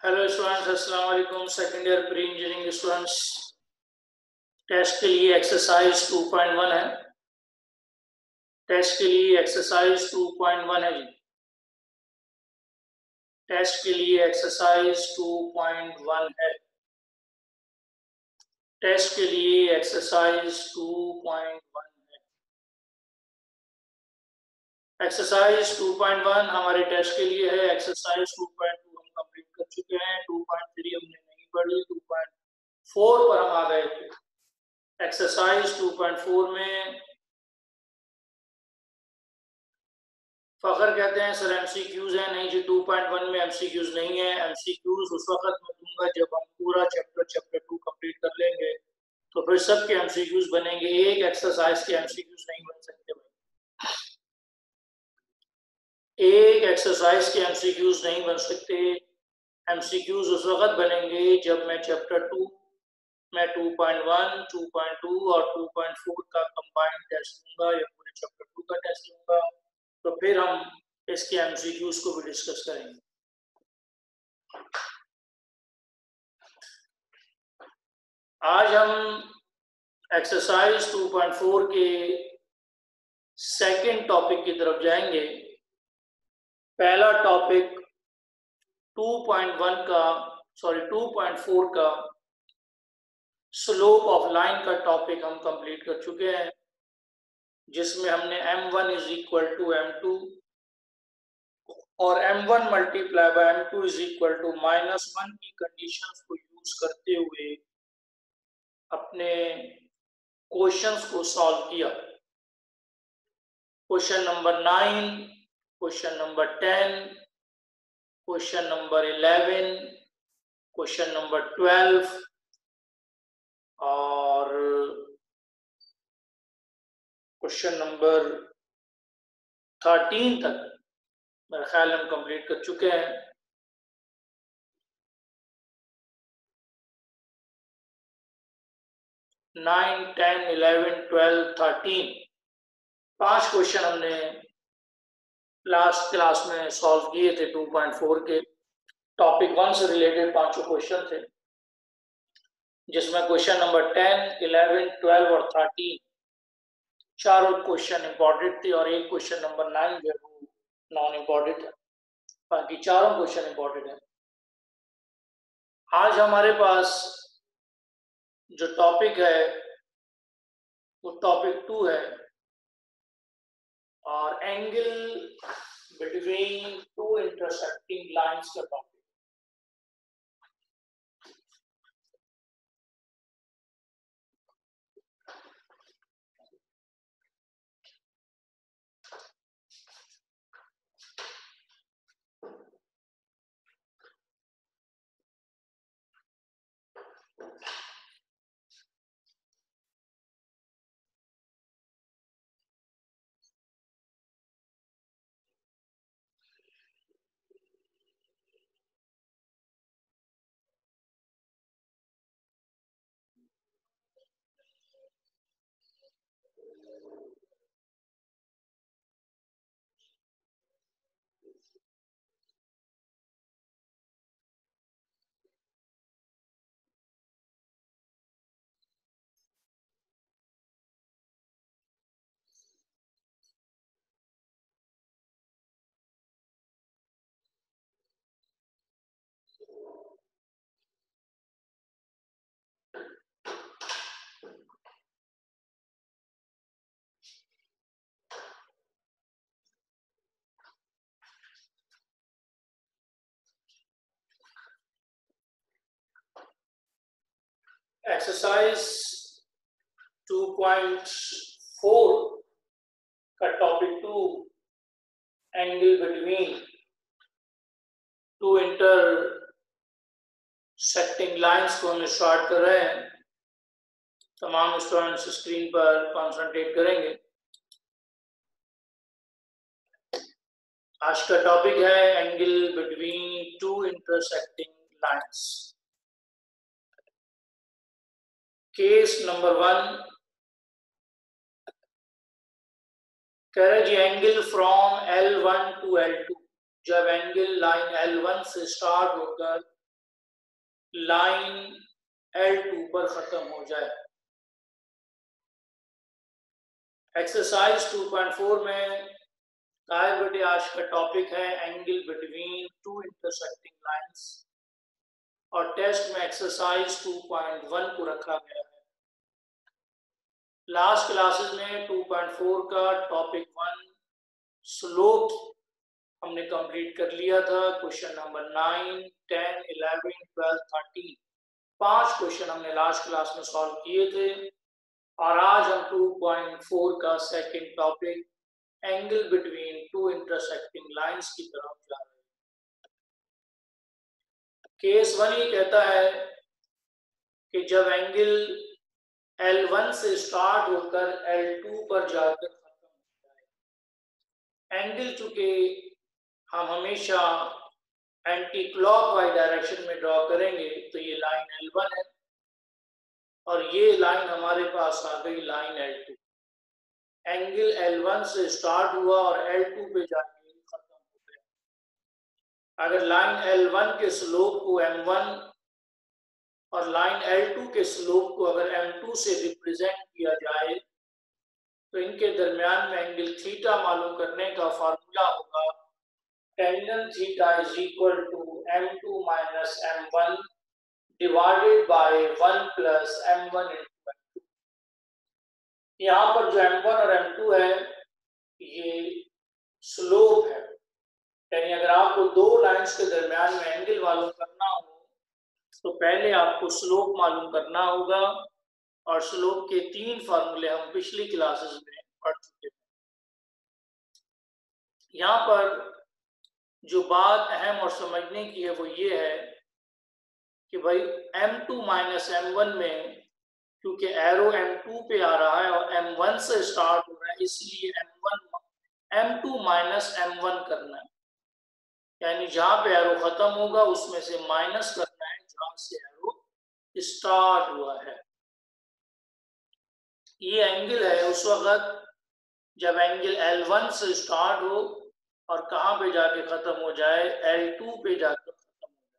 Hello students, अस्सलाम वालेकुम। Second year pre engineering students, test के लिए एक्सरसाइज 2.1 है। टेस्ट के लिए एक्सरसाइज 2.1 है जी। टेस्ट के लिए एक्सरसाइज 2.1 है। टेस्ट के लिए एक्सरसाइज 2.1 है। एक्सरसाइज 2.1 हमारे टेस्ट के लिए है। एक्सरसाइज 2.2 हम कंप्लीट कर चुके हैं। 2.3 हमने नहीं पढ़ी। 2.4 पर हम आ गए थे। एक्सरसाइज 2.4 में फखर कहते हैं सर एमसीक्यूज है। नहीं जी, 2.1 में एमसीक्यूज नहीं है। एमसीक्यूज उस वक्त मैं दूंगा जब हम पूरा चैप्टर 2 कंप्लीट कर लेंगे, तो फिर सबके एमसीक्यूज बनेंगे। एक एक्सरसाइज के एमसीक्यूज नहीं बन सकते भाई। एक एक्सरसाइज के एमसीक्यूज नहीं बन सकते। एमसीक्यूज उस वक्त बनेंगे जब मैं चैप्टर 2 में 2.1, 2.2 और 2.4 का कंबाइंड टेस्ट लूंगा या पूरे चैप्टर 2 का टेस्ट लूंगा, तो फिर हम इसके एमसीक्यूज को भी डिस्कस करेंगे। आज हम एक्सरसाइज 2.4 के सेकंड टॉपिक की तरफ जाएंगे। पहला टॉपिक 2.4 का स्लोप ऑफ लाइन का टॉपिक हम कंप्लीट कर चुके हैं, जिसमें हमने m1 is equal to m2 और m1 multiply by m2 is equal to -1 की कंडीशंस को यूज करते हुए अपने क्वेश्चंस को सॉल्व किया। Question number 9, question number 10, question number 11, question number 12 और क्वेश्चन नंबर 13 तक मेरा ख्याल हम कंप्लीट कर चुके हैं। नाइन, 10, 11, 12, 13 5 क्वेश्चन हमने लास्ट क्लास में सॉल्व किए थे। 2.4 के टॉपिक 1 से रिलेटेड 5 क्वेश्चन थे, जिसमें क्वेश्चन नंबर 10, 11, 12 और 13 चारों क्वेश्चन इंपॉर्टेंट थे और एक क्वेश्चन नंबर 9 जो है वो नॉन इंपॉर्टेंट है। बाकी चारों क्वेश्चन इंपॉर्टेंट है। आज हमारे पास जो टॉपिक है वो टॉपिक 2 है और angle between two intersecting lines का टॉपिक। एक्सरसाइज 2.4 का topic 2 angle between two intersecting lines को हम स्टार्ट कर रहे हैं। तमाम स्टूडेंट्स स्क्रीन पर कंसंट्रेट करेंगे। आज का टॉपिक है angle between two intersecting lines. Case number 1 कह रहे जी angle from L1 to L2। जब एंगल लाइन L1 से स्टार्ट होकर लाइन L2 पर खत्म हो जाए। एक्सरसाइज 2.4 में ताहिर बेटे आज का टॉपिक है angle between two intersecting lines और टेस्ट में एक्सरसाइज 2.1 को रखा गया है। लास्ट क्लासेस में 2.4 का टॉपिक 1 स्लोप हमने कंप्लीट कर लिया था। क्वेश्चन नंबर 9, 10, 11, 12, 13 5 क्वेश्चन हमने लास्ट क्लास में सॉल्व किए थे और आज हम 2.4 का second topic angle between two intersecting lines की तरफ जा रहे हैं। केस 1 ये कहता है कि जब एंगल L1 से स्टार्ट होकर L2 पर जाकर खत्म होता है। एंगल चूंकि हम हमेशा एंटी क्लॉकवाइज डायरेक्शन में ड्रॉ करेंगे तो ये लाइन L1 है और ये लाइन हमारे पास आ गई लाइन L2। एंगल L1 से स्टार्ट हुआ और L2 पे जाके खत्म हो गया। अगर लाइन L1 के स्लोप को M1 और लाइन L2 के स्लोप को अगर M2 से रिप्रेजेंट किया जाए तो इनके दरमियान में एंगल थीटा मालूम करने का फार्मूला होगा tangent theta is equal to M2 minus M1 divided by 1 plus M1 into M2। यहाँ पर जो M1 और M2 है ये स्लोप है, यानी अगर आपको दो लाइंस के दरमियान में एंगल मालूम करना हो तो पहले आपको स्लोप मालूम करना होगा और स्लोप के 3 फार्मूले हम पिछली क्लासेस में पढ़ चुके हैं। यहाँ पर जो बात अहम और समझने की है वो ये है कि भाई M2 माइनस M1 में क्योंकि एरो M2 पे आ रहा है और M1 से स्टार्ट हो रहा है इसलिए M2 माइनस M1 करना है, यानी जहां पे एरो खत्म होगा उसमें से माइनस करना है जहां से एरो स्टार्ट हुआ है। ये एंगल है उस वक्त जब एंगल L1 से स्टार्ट हो और कहां पे जाके खत्म हो जाए, L2 पे जाकर खत्म हो जाए।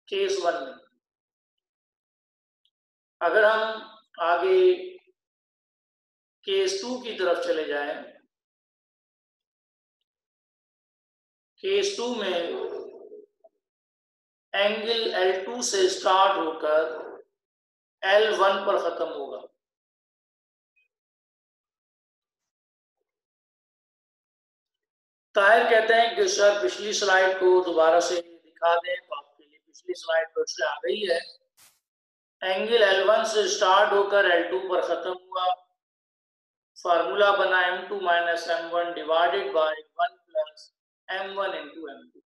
केस 1 में अगर हम आगे केस 2 की तरफ चले जाएं, केस 2 में एंगल L2 से स्टार्ट होकर L1 पर खत्म होगा। ताहिर कहते हैं कि सर पिछली स्लाइड को दोबारा से दिखा दें, तो आपके लिए पिछली स्लाइड पर से आ गई है। एंगल L1 से स्टार्ट होकर L2 पर खत्म हुआ, फार्मूला बना M2 minus M1 divided by 1 plus M1 into M2।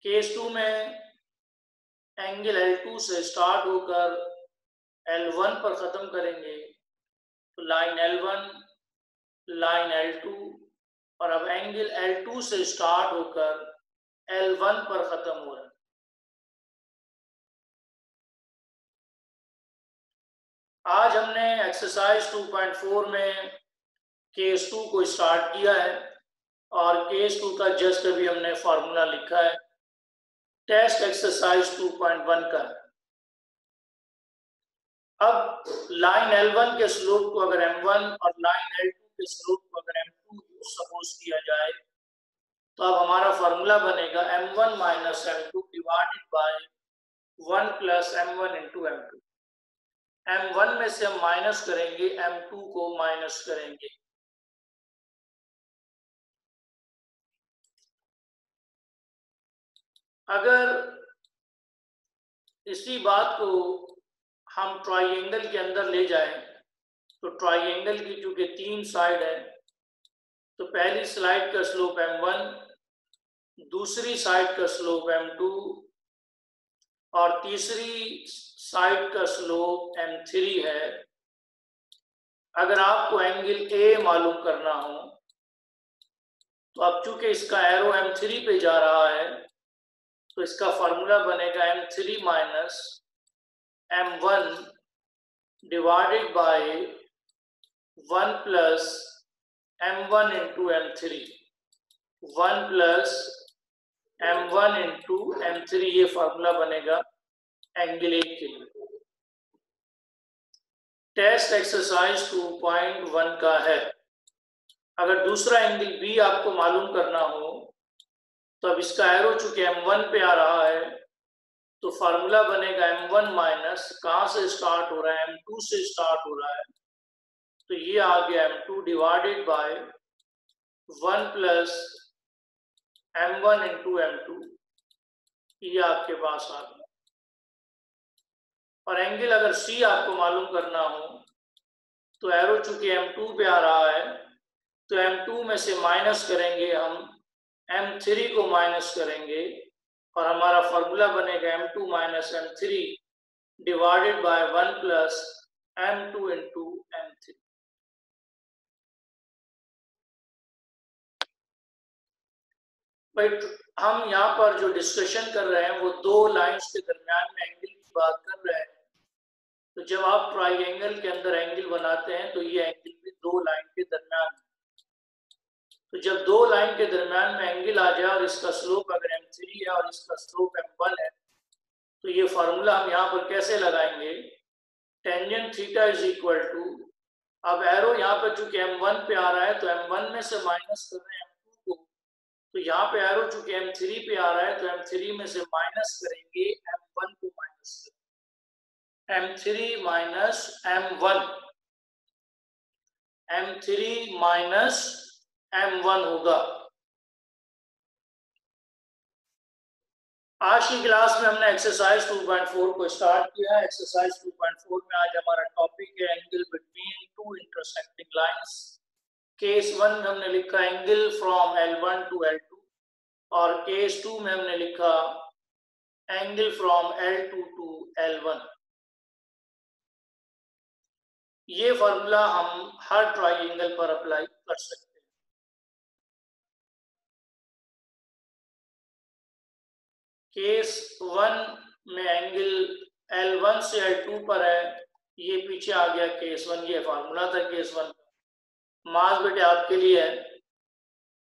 Case 2 में एंगल L2 से स्टार्ट होकर L1 पर खत्म करेंगे तो लाइन L1 लाइन L2 और अब एंगल L2 से स्टार्ट होकर L1 पर खत्म हो रहा है। आज हमने एक्सरसाइज 2.4 में केस 2 को स्टार्ट किया है और केस 2 का जस्ट अभी हमने फार्मूला लिखा है। टेस्ट एक्सरसाइज 2.1 का है। अब लाइन L1 के स्लोप को अगर M1 और लाइन L2 के स्लोप को अगर M2 सपोज किया जाए तो अब हमारा फार्मूला बनेगा M1 minus M2 divided by 1 plus M1 into M2। M1 में से हम माइनस करेंगे, M2 को माइनस करेंगे। अगर इसी बात को हम ट्राइंगल के अंदर ले जाएं तो ट्राइंगल की चूंकि 3 साइड है तो पहली साइड का स्लोप M1, दूसरी साइड का स्लोप M2 और तीसरी साइड का स्लोप M3 है। अगर आपको एंगल A मालूम करना हो तो अब चूंकि इसका एरो M3 पे जा रहा है तो इसका फार्मूला बनेगा M3 minus M1 divided by 1 plus M1 into M3। 1 plus m1 into m3, ये फार्मूला बनेगा एंगल ए के लिए। टेस्ट एक्सरसाइज 2.1 का है। अगर दूसरा एंगल बी आपको मालूम करना हो तो अब इसका एरो चूंकि m1 पे आ रहा है तो फार्मूला बनेगा m1 माइनस, कहां से स्टार्ट हो रहा है, m2 से स्टार्ट हो रहा है, तो ये आ गया m2 divided by 1 plus m1 into m2, ये आपके पास आ गया। और एंगल अगर C आपको मालूम करना हो तो एरो चूंकि m2 पे आ रहा है तो m2 में से माइनस करेंगे हम, m3 को माइनस करेंगे और हमारा फॉर्मूला बनेगा m2 minus m3 divided by 1 plus m2 into m3। But हम यहाँ पर जो डिस्कशन कर रहे हैं वो दो लाइंस के दरमियान में एंगल की बात कर रहे हैं। तो जब आप ट्राइंगल के अंदर एंगल बनाते हैं तो ये एंगल भी दो लाइन के दरमियान है। तो जब दो लाइन के दरमियान में एंगल आ जाए और इसका स्लोप अगर m3 है और इसका स्लोप m1 है तो ये फार्मूला हम यहाँ पर कैसे लगाएंगे, tangent theta is equal to, अब एरो यहाँ पर चूंकि m1 पे आ रहा है तो m1 में से माइनस कर रहे हैं m2 को, तो यहाँ पे एरो चूंकि m3 पे आ रहा है तो m3 में से माइनस करेंगे m1 को, minus m3 minus m1, m3 minus m1 होगा। आज की क्लास में हमने एक्सरसाइज 2.4 को स्टार्ट किया है। एक्सरसाइज 2.4 में आज हमारा टॉपिक है angle between two intersecting lines. Case 1 में हमने लिखा angle from L1 to L2 और केस 2 में हमने लिखा angle from L2 to L1। ये फॉर्मूला हम हर ट्राइंगल पर अप्लाई कर सकते हैं। केस 1 में एंगल L1 से L2 पर है, ये पीछे आ गया केस 1, ये फार्मूला था केस 1 का। मास बेटे आपके लिए है,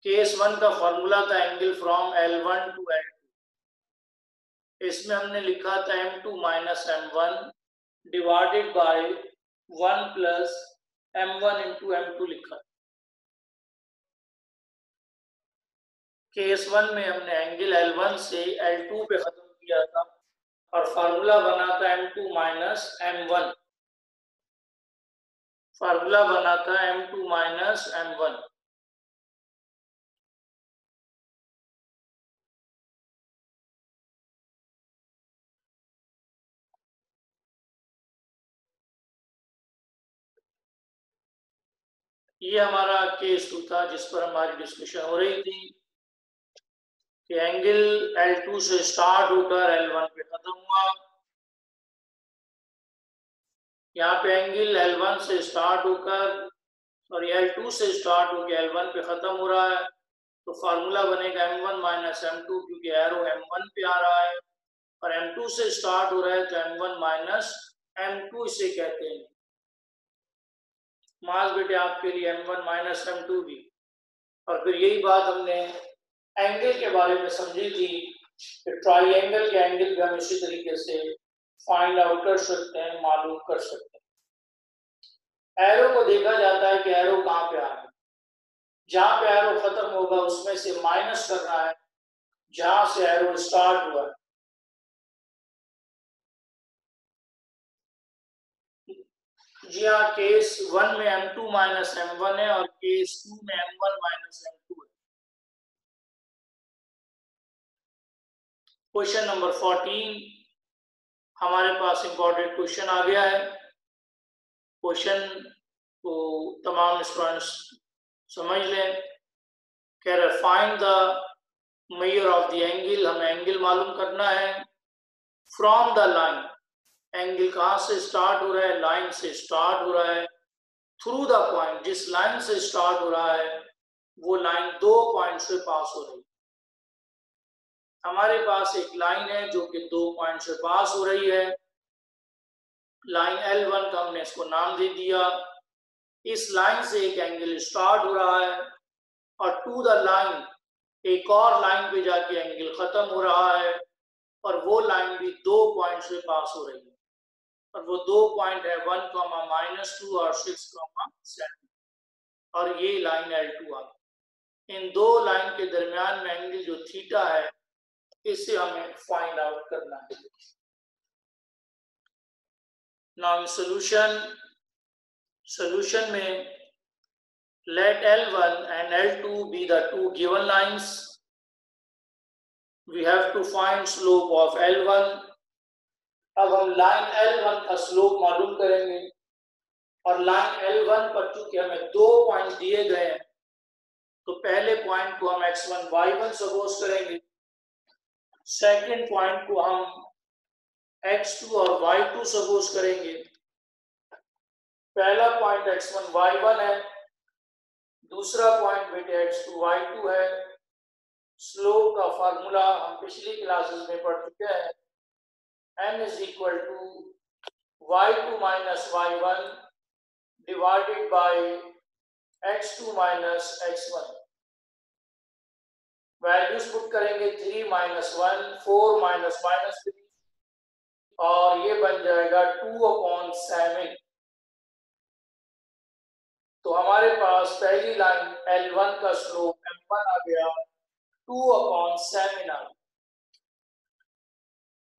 केस 1 का फॉर्मूला था angle from L1 to L2, इसमें हमने लिखा था m2 minus m1 divided by 1 plus m1 into m2 लिखा। केस 1 में हमने एंगल L1 से L2 पे खत्म किया था और फार्मूला बना था m2 माइनस m1, फार्मूला बना था m2 माइनस m1। ये हमारा केस 2 था जिस पर हमारी डिस्कशन हो रही थी कि एंगल L2 से स्टार्ट होकर L1 पे खत्म हुआ। यहाँ पे एंगल L1 से स्टार्ट होकर और L2 से स्टार्ट होकर L1 पे खत्म हो रहा है, तो फार्मूला बनेगा m1 माइनस m2, क्योंकि एरो m1 पे आ रहा है और m2 से स्टार्ट हो रहा है तो m1 माइनस m2 इसे कहते हैं। मास बेटे आपके लिए m1 माइनस m2 भी। और फिर यही बात हमने एंगल के बारे में समझी थी कि ट्राइंगल के एंगल भी हम इसी तरीके से फाइंड आउट कर सकते हैं, मालूम कर सकते हैं। एरो को देखा जाता है कि एरो कहाँ पे आ रहा है, जहां पे एरो खत्म होगा उसमें से माइनस करना है जहां से एरो स्टार्ट हुआ है। जी हाँ, केस 1 में m2 माइनस m1 है और केस 2 में m1 माइनस m2 है। क्वेश्चन नंबर 14 हमारे पास इंपॉर्टेंट क्वेश्चन आ गया है। क्वेश्चन को तमाम स्टूडेंट्स समझ लें। कह रहे find the measure of the angle, हमें एंगल मालूम करना है फ्रॉम द लाइन, एंगल कहां से स्टार्ट हो रहा है, लाइन से स्टार्ट हो रहा है, थ्रू द पॉइंट, जिस लाइन से स्टार्ट हो रहा है वो लाइन दो पॉइंट से पास हो रही है। हमारे पास एक लाइन है जो कि दो पॉइंट से पास हो रही है, लाइन L1 का हमने इसको नाम दे दिया। इस लाइन से एक एंगल स्टार्ट हो रहा है और टू द लाइन एक और लाइन पे जाके एंगल खत्म हो रहा है और वो लाइन भी 2 पॉइंट से पास हो रही है और वो 2 पॉइंट है 1,-2 और 6,7 और ये लाइन L2 आ गई। इन दो लाइन के दरमियान में एंगल जो थीटा है इसे हमें फाइंड आउट करना है। नाउ इन solution में let L1 and L2 be the two given lines. We have to find slope of L1. अब हम लाइन L1 का स्लोप मालूम करेंगे और लाइन L1 पर चूंकि हमें 2 पॉइंट दिए गए हैं तो पहले पॉइंट को हम x1 y1 सपोज करेंगे, सेकंड पॉइंट को हम x2 और y2 सपोज करेंगे। पहला पॉइंट x1 y1 है, दूसरा पॉइंट बेटे x2 y2 है। स्लोप का फार्मूला हम पिछली क्लासेस में पढ़ चुके हैं, m is equal to y2 minus y1 divided by x2 minus x1। Values put करेंगे 3 minus 1, 4 minus minus 3 और ये बन जाएगा 2/7। तो हमारे पास पहली लाइन L1 का स्लोप m1 आ गया 2/7 आ गया।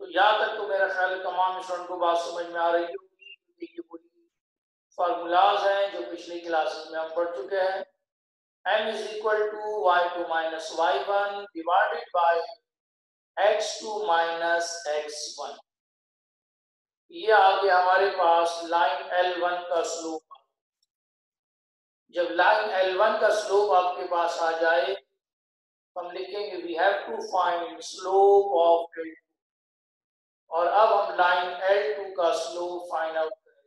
तो यहाँ तक तो मेरा ख्याल है तमाम स्टूडेंट को बात समझ में आ रही होगी, ये पूरी फार्मूलाज हैं जो पिछली क्लासेस में हम पढ़ चुके हैं। m is equal to y2 minus y1 divided by x2 minus x1। ये आ गया हमारे पास लाइन L1 का स्लोप। जब लाइन L1 का स्लोप आपके पास आ जाए हम लिखेंगे we have to find slope of L2 और अब हम लाइन L2 का स्लोप फाइंड आउट करेंगे।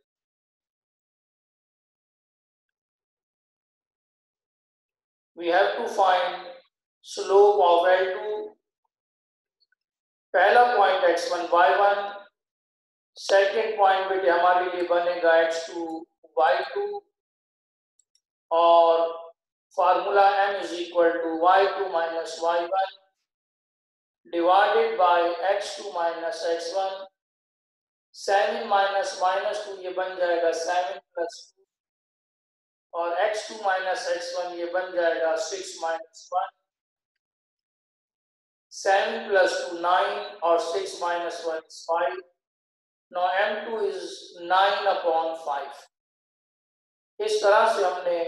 We have to find slope of L2। पहला point x1 y1, second point बेटे हमारे लिए बनेगा x2 y2 और formula m is equal to y2 minus y1 divided by x2 minus x1। 7 minus minus 2 ये बन जाएगा 7 plus 2 और x2 minus x1 ये बन जाएगा 6 minus 1। 7 plus 2 9 और 6 minus 1 is 5। Now m2 is 9/5। इस तरह से हमने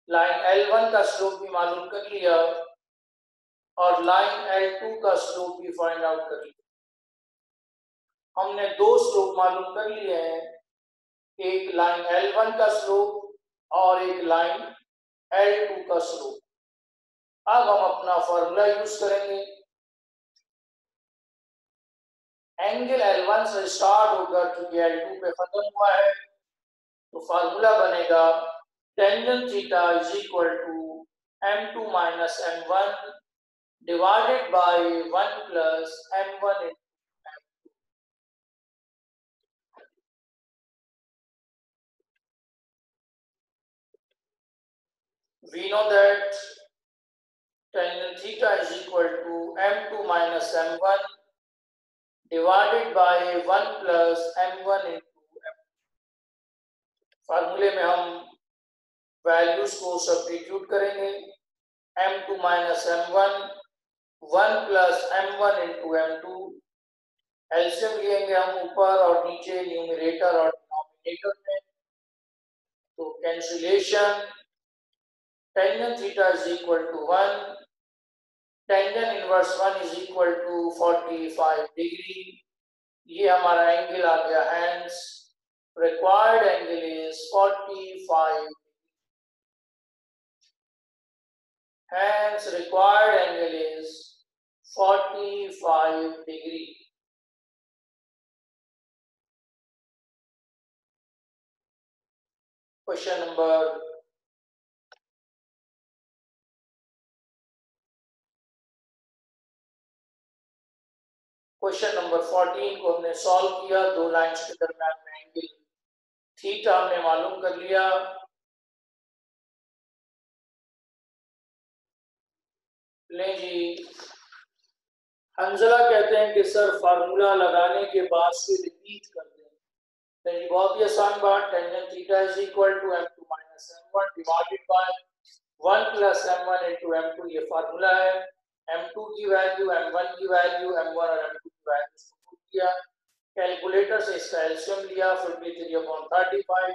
लाइन L1 का स्लोप भी मालूम कर लिया और लाइन L2 का स्लोप भी फाइंड आउट कर लिया। हमने दो स्लोप मालूम कर लिए हैं, एक लाइन L1 का स्लोप और एक लाइन L2 का स्लोप। अब हम अपना फॉर्मूला यूज करेंगे। एंगल L1 से स्टार्ट होकर चूंकि L2 पे खत्म हुआ है तो फार्मूला बनेगा tangent theta is equal to m2 minus m1 divided by 1 plus m1 into m2। We know that tangent theta is equal to m2 minus m1 divided by 1 plus m1 into m2। फार्मूले में हम values को substitute करेंगे। m2 minus m1 1 plus m1 into m2। LCM लेंगे हम ऊपर और नीचे न्यूमरेटर और डिनोमिनेटर में, तो cancellation tangent theta is equal to 1, tangent inverse 1 is equal to 45 degree। ये हमारा एंगल आ गया, hence required angle is 45। hence required angle is 45 degree। Question number question number 14 को हमने सॉल्व किया। दो लाइंस के दरमियान में एंगल थीटा हमने मालूम कर लिया। ले जी, हंजला कहते हैं कि सर फार्मूला लगाने के बाद से रिपीट कर दें। तो ये बहुत ही आसान बात, tangent theta is equal to m2 minus m1 divided by 1 plus m1 into m2, ये फार्मूला है। m2 की वैल्यू, m1 की वैल्यू, m1 और m2 की वैल्यू को पुट किया, कैलकुलेटर से इसका एलसीएम लिया, 53/35,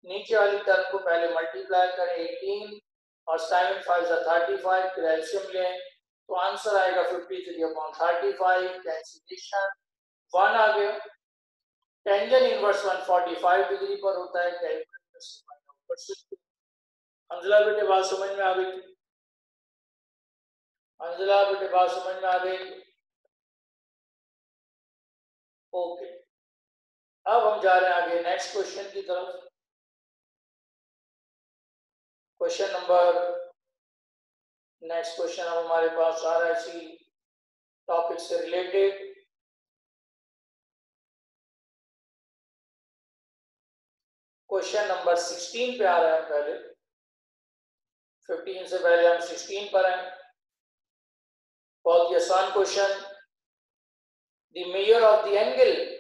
नीचे वाली टर्म को पहले मल्टीप्लाई करें 18 और sin 5 35, फिर एलसीएम लें तो आंसर आएगा 53/35, कैंसिलेशन 1 आ गया। टेंजेंट इनवर्स 145 डिग्री पर होता है, कैलकुलेटर से फाइंड आउट कर सकते हैं। अंजला बेटे बात समझ में आ गई? अंजला बेटे बात समझ में आ गई? ओके, अब हम जा रहे हैं आगे नेक्स्ट क्वेश्चन की तरफ। क्वेश्चन नंबर, नेक्स्ट क्वेश्चन अब हमारे पास आ रहा है इसी टॉपिक से रिलेटेड। क्वेश्चन नंबर 16 पे आ रहे हैं, पहले 15 से पहले हम 16 पर हैं। बहुत ही आसान question, the measure of the angle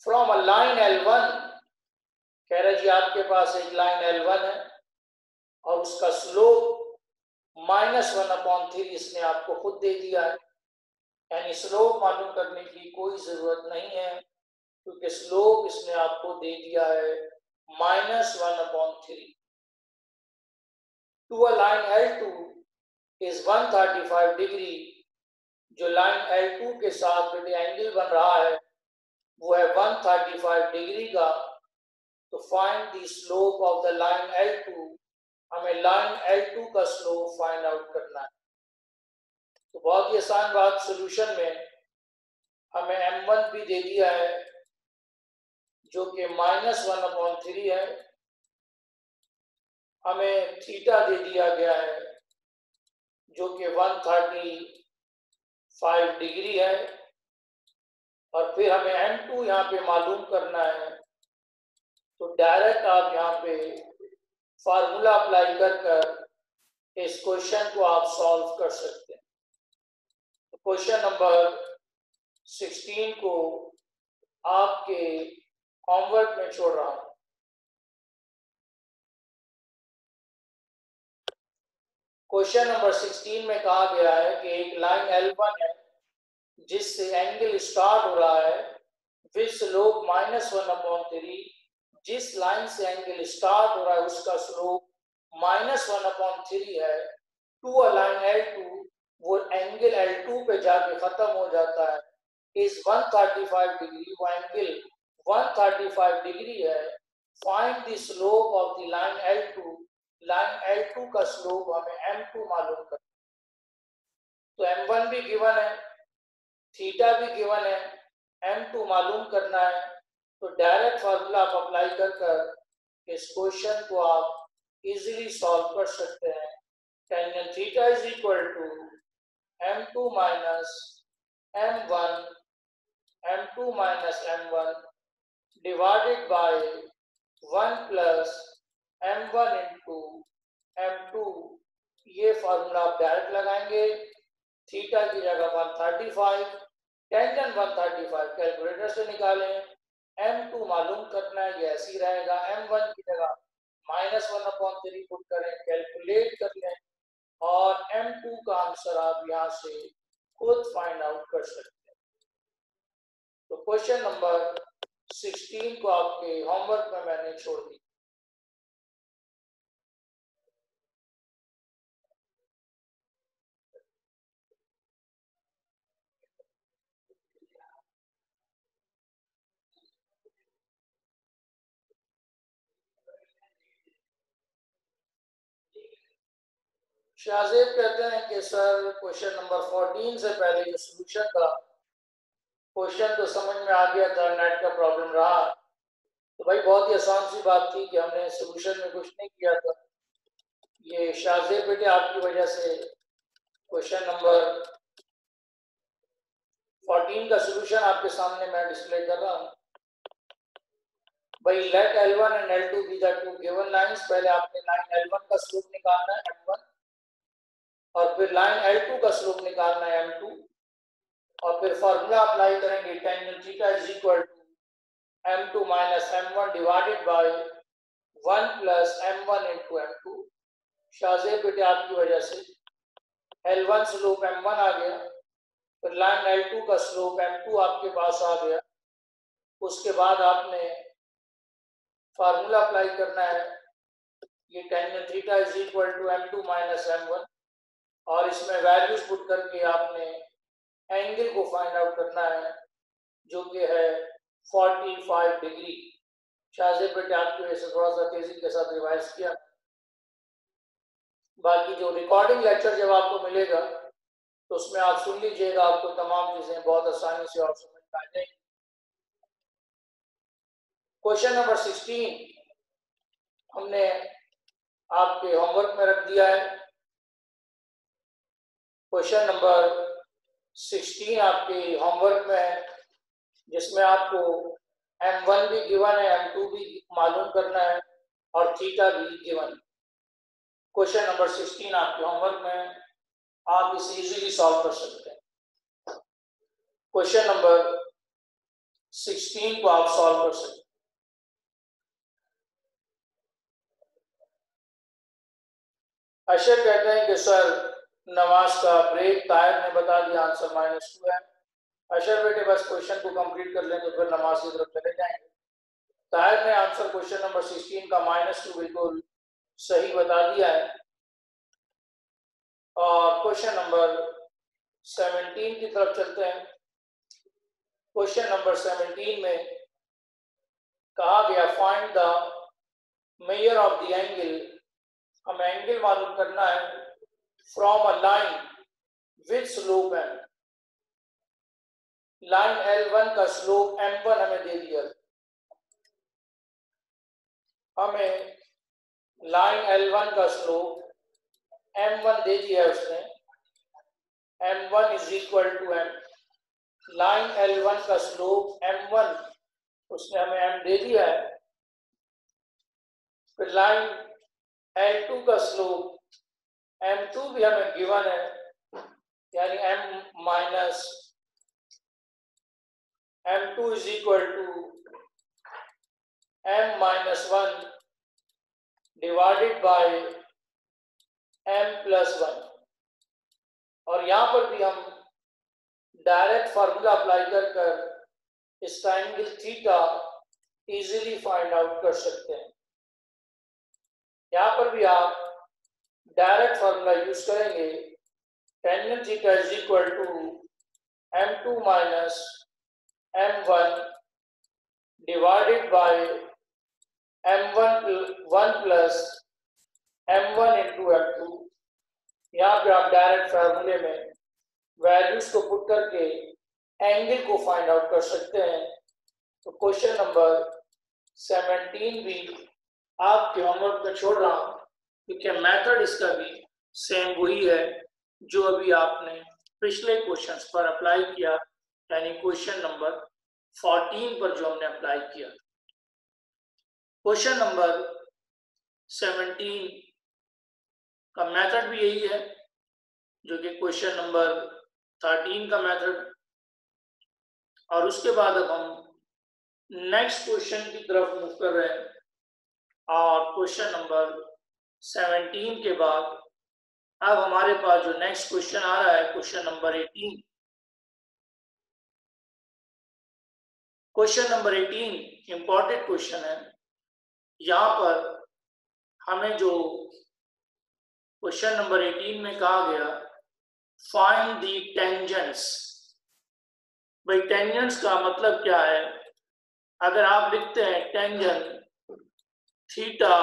from a line L1, कह रहे जी आपके पास एक लाइन L1 है और उसका स्लोप -1/3 इसने आपको खुद दे दिया है, यानी स्लोप मालूम करने की कोई जरूरत नहीं है क्योंकि स्लोप इसने आपको दे दिया है -1/3। To a line L2 is 135 degree, जो लाइन L2 के साथ एंगल बन रहा है वो है 135 डिग्री का। तो find the slope of the line L2, हमें लाइन L2 का स्लोप फाइंड आउट करना है। तो बहुत ही आसान बात, सॉल्यूशन में हमें m1 भी दे दिया है जो कि -1/3 है, हमें थीटा दे दिया गया है जो कि 135 डिग्री है, और फिर हमें m2 यहाँ पे मालूम करना है। तो डायरेक्ट आप यहाँ पे फार्मूला अप्लाई कर इस क्वेश्चन को आप सॉल्व कर सकते हैं। तो क्वेश्चन नंबर 16 को आपके होमवर्क में छोड़ रहा हूं। क्वेश्चन नंबर 16 में कहा गया है कि एक लाइन L1 है जिससे एंगल स्टार्ट हो रहा है विद स्लोप -1/3। जिस लाइन से एंगल स्टार्ट हो रहा है उसका स्लोप -1/3 है। टू अ लाइन L2, वो एंगल L2 पे जाके खत्म हो जाता है, इज 135 डिग्री, वो एंगल 135 डिग्री है। Find the slope of the line L2, line L2 का स्लोप हमें m2 मालूम करना। तो m1 भी गिवन है, थीटा भी गिवन है, m2 मालूम करना है। तो डायरेक्ट फार्मूला आप अप्लाई कर इस क्वेश्चन को आप इजीली सॉल्व कर सकते हैं। Tangent theta is equal to m2 minus m1, m2 minus m1 divided by 1 plus m1 into m2। ये फार्मूला आप डायरेक्ट लगाएंगे, थीटा की जगह 135, टेंजेंट 135 कैलकुलेटर से निकालें, m2 मालूम करना है, ये ऐसे ही रहेगा। m1 की जगह -1/3 पुट करें, कैलकुलेट कर लें और m2 का आंसर आप यहाँ से खुद फाइंड आउट कर सकते हैं। तो क्वेश्चन नंबर 16 को आपके होमवर्क में मैंने छोड़ दी। शाहजेब कहते हैं कि सर क्वेश्चन नंबर 14 से पहले जो सोल्यूशन था, क्वेश्चन तो समझ में आ गया था, नेट का प्रॉब्लम रहा। तो भाई बहुत ही आसान सी बात थी कि हमने सोल्यूशन में कुछ नहीं किया था। ये शाहजेब बेटे आपकी वजह से क्वेश्चन नंबर 14 का सोल्यूशन आपके सामने मैं डिस्प्ले कर रहा हूँ। भाई let L1 and L2 be the two given lines. पहले आपने लाइन L1 का स्लोप निकालना है m1, और फिर लाइन L2 का स्लोप निकालना है M2 और फिर फॉर्मूला अप्लाई करेंगे tangent theta is equal to M2 minus M1 divided by 1 plus M1 into M2। Shahzeb बेटे आपकी वजह से L1 स्लोप M1 आ गया, फिर लाइन L2 का स्लोप M2 आपके पास आ गया। उसके बाद आपने फार्मूला अप्लाई करना है, ये tangent theta is equal to M2 minus M1 और इसमें वैल्यूज पुट करके आपने एंगल को फाइंड आउट करना है जो कि है 45 डिग्री। शाहजेब बेटे आपकी वजह से थोड़ा सा तेजी के साथ रिवाइज किया। बाकी जो रिकॉर्डिंग लेक्चर जब आपको मिलेगा तो उसमें आप सुन लीजिएगा, आपको तमाम चीजें बहुत आसानी से और समझ में आ जाएंगी। क्वेश्चन नंबर 16 हमने आपके होमवर्क में रख दिया है। क्वेश्चन नंबर 16 आपके होमवर्क में है, जिसमें आपको M1 भी गिवन है, M2 भी मालूम करना है और थीटा भी गिवन है। क्वेश्चन नंबर 16 आपके होमवर्क में है, आप इसे इजीली सॉल्व कर सकते हैं। क्वेश्चन नंबर 16 को आप सॉल्व कर सकते हैं। अशर कहते हैं कि सर नमाज का ब्रेक ताहिर ने बता दिया आंसर -2 है। अशर बेटे बस क्वेश्चन को कंप्लीट कर लें तो फिर नमाज की तरफ चले जाएंगे। ताहिर ने आंसर क्वेश्चन नंबर 16 का -2 बिल्कुल सही बता दिया है। और क्वेश्चन नंबर 17 की तरफ चलते हैं। क्वेश्चन नंबर 17 में कहा गया find the measure of the angle. हमें एंगल मालूम करना है from a line with slope m। Line L1 का स्लोप M1 हमें दे दिया। हमें लाइन L1 का स्लोप M1 दे दिया है उसने, M1 is equal to M। Line L1 का स्लोप M1 उसने हमें M दे दिया है। फिर लाइन L2 का स्लोप M2 भी हमें गिवन है, यानी M minus M2 is equal to M minus 1 divided by M plus 1। और यहां पर भी हम डायरेक्ट फार्मूला अप्लाई कर इसका angle theta easily find out कर सकते हैं। यहां पर भी आप डायरेक्ट फार्मूला यूज करेंगे, tangent theta is equal to M2 minus M1 divided by M1 plus M1 into M2। यहाँ पे आप डायरेक्ट फार्मूले में वैल्यूज को पुट करके एंगल को फाइंड आउट कर सकते हैं। तो क्वेश्चन नंबर 17 भी आपके होमवर्क में छोड़ रहा हूँ, क्योंकि मेथड इसका भी सेम वही है जो अभी आपने पिछले क्वेश्चंस पर अप्लाई किया, यानी क्वेश्चन नंबर 14 पर जो हमने अप्लाई किया। क्वेश्चन नंबर 17 का मेथड भी यही है जो कि क्वेश्चन नंबर 13 का मेथड। और उसके बाद अब हम नेक्स्ट क्वेश्चन की तरफ मूव कर रहे हैं। और क्वेश्चन नंबर 17 के बाद अब हमारे पास जो नेक्स्ट क्वेश्चन आ रहा है question number 18। Question number 18 important question है। यहाँ पर हमें जो क्वेश्चन नंबर 18 में कहा गया फाइंड द टेंजेंट्स। भाई टेंजेंट्स का मतलब क्या है? अगर आप लिखते हैं tangent theta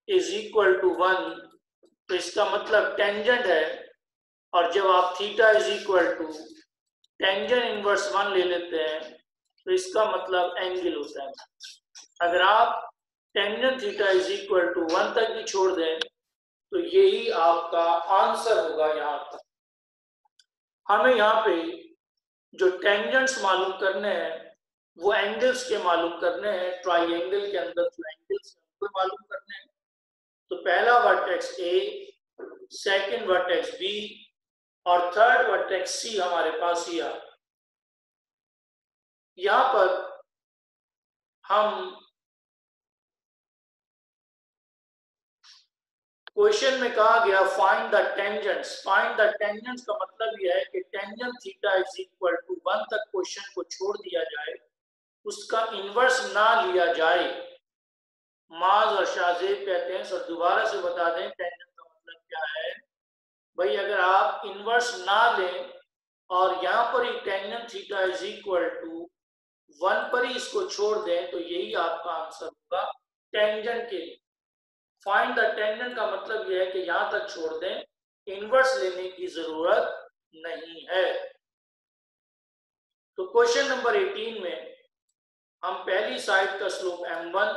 is equal to 1 तो इसका मतलब टेंजेंट है, और जब आप theta is equal to tangent inverse 1 ले लेते हैं तो इसका मतलब एंगल होता है। अगर आप tangent theta is equal to 1 तक ही छोड़ दें तो यही आपका आंसर होगा। यहाँ तक हमें यहाँ पे जो टेंजेंट्स मालूम करने हैं वो एंगल्स के मालूम करने हैं। ट्राइंगल के अंदर जो एंगल्स हैं उनको मालूम करने हैं। तो पहला vertex A, second vertex B और थर्ड वर्टेक्स सी हमारे पास ही आ। यहां पर हम क्वेश्चन में कहा गया find the tangents. Find the tangents का मतलब यह है कि tangent theta is equal to 1 तक क्वेश्चन को छोड़ दिया जाए, उसका इनवर्स ना लिया जाए। माज और शाहजेब कहते हैं, सर दोबारा से बता दें टेंजेंट का मतलब क्या है। भाई अगर आप इनवर्स ना लें और यहाँ पर ही tangent theta is equal to 1 पर ही इसको छोड़ दें तो यही आपका आंसर होगा टेंजेंट के लिए। फाइंड द टेंजेंट का मतलब यह है कि यहां तक छोड़ दें, इनवर्स लेने की जरूरत नहीं है। तो क्वेश्चन नंबर 18 में हम पहली साइड का स्लोप m1,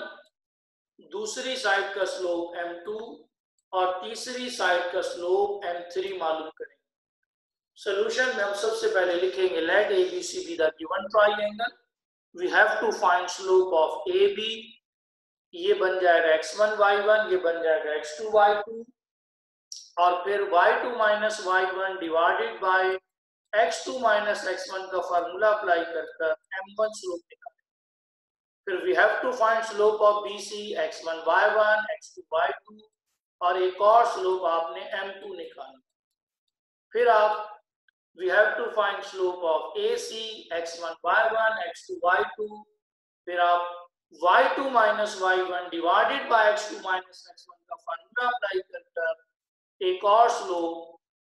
दूसरी साइड का स्लोप m2 और तीसरी साइड का स्लोप m3 मालूम करेंगे। सॉल्यूशन में हम सबसे पहले लिखेंगे let ABC be the given triangle, we have to find slope of AB। ये बन जाएगा x1 y1, ये बन जाएगा x2 y2 और फिर y2 minus y1 divided by x2 minus x1 का फार्मूला अप्लाई कर m1 स्लोप निकालें। फिर we have to find slope of BC x1 y1 x2 y2 और एक और स्लोप आपने m2 निकालना। फिर आप we have to find slope of AC x1 y1 x2 y2। फिर आप y2 minus y1 divided by x2 minus x1 का फार्मूला अप्लाई कर एक और स्लोप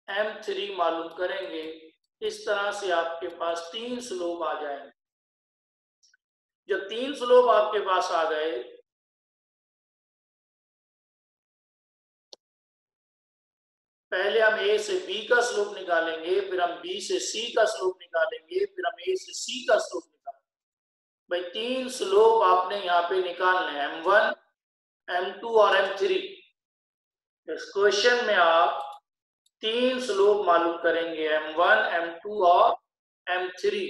m3 मालूम करेंगे। इस तरह से आपके पास 3 स्लोप आ जाएंगे। जब 3 स्लोप आपके पास आ गए, पहले हम A से B का स्लोप निकालेंगे, फिर हम B से C का स्लोप निकालेंगे, फिर हम A से C का स्लोप निकालेंगे। भाई 3 स्लोप आपने यहाँ पे निकालने हैं, m1 m2 और m3। इस क्वेश्चन में आप 3 स्लोप मालूम करेंगे, m1 m2 और m3।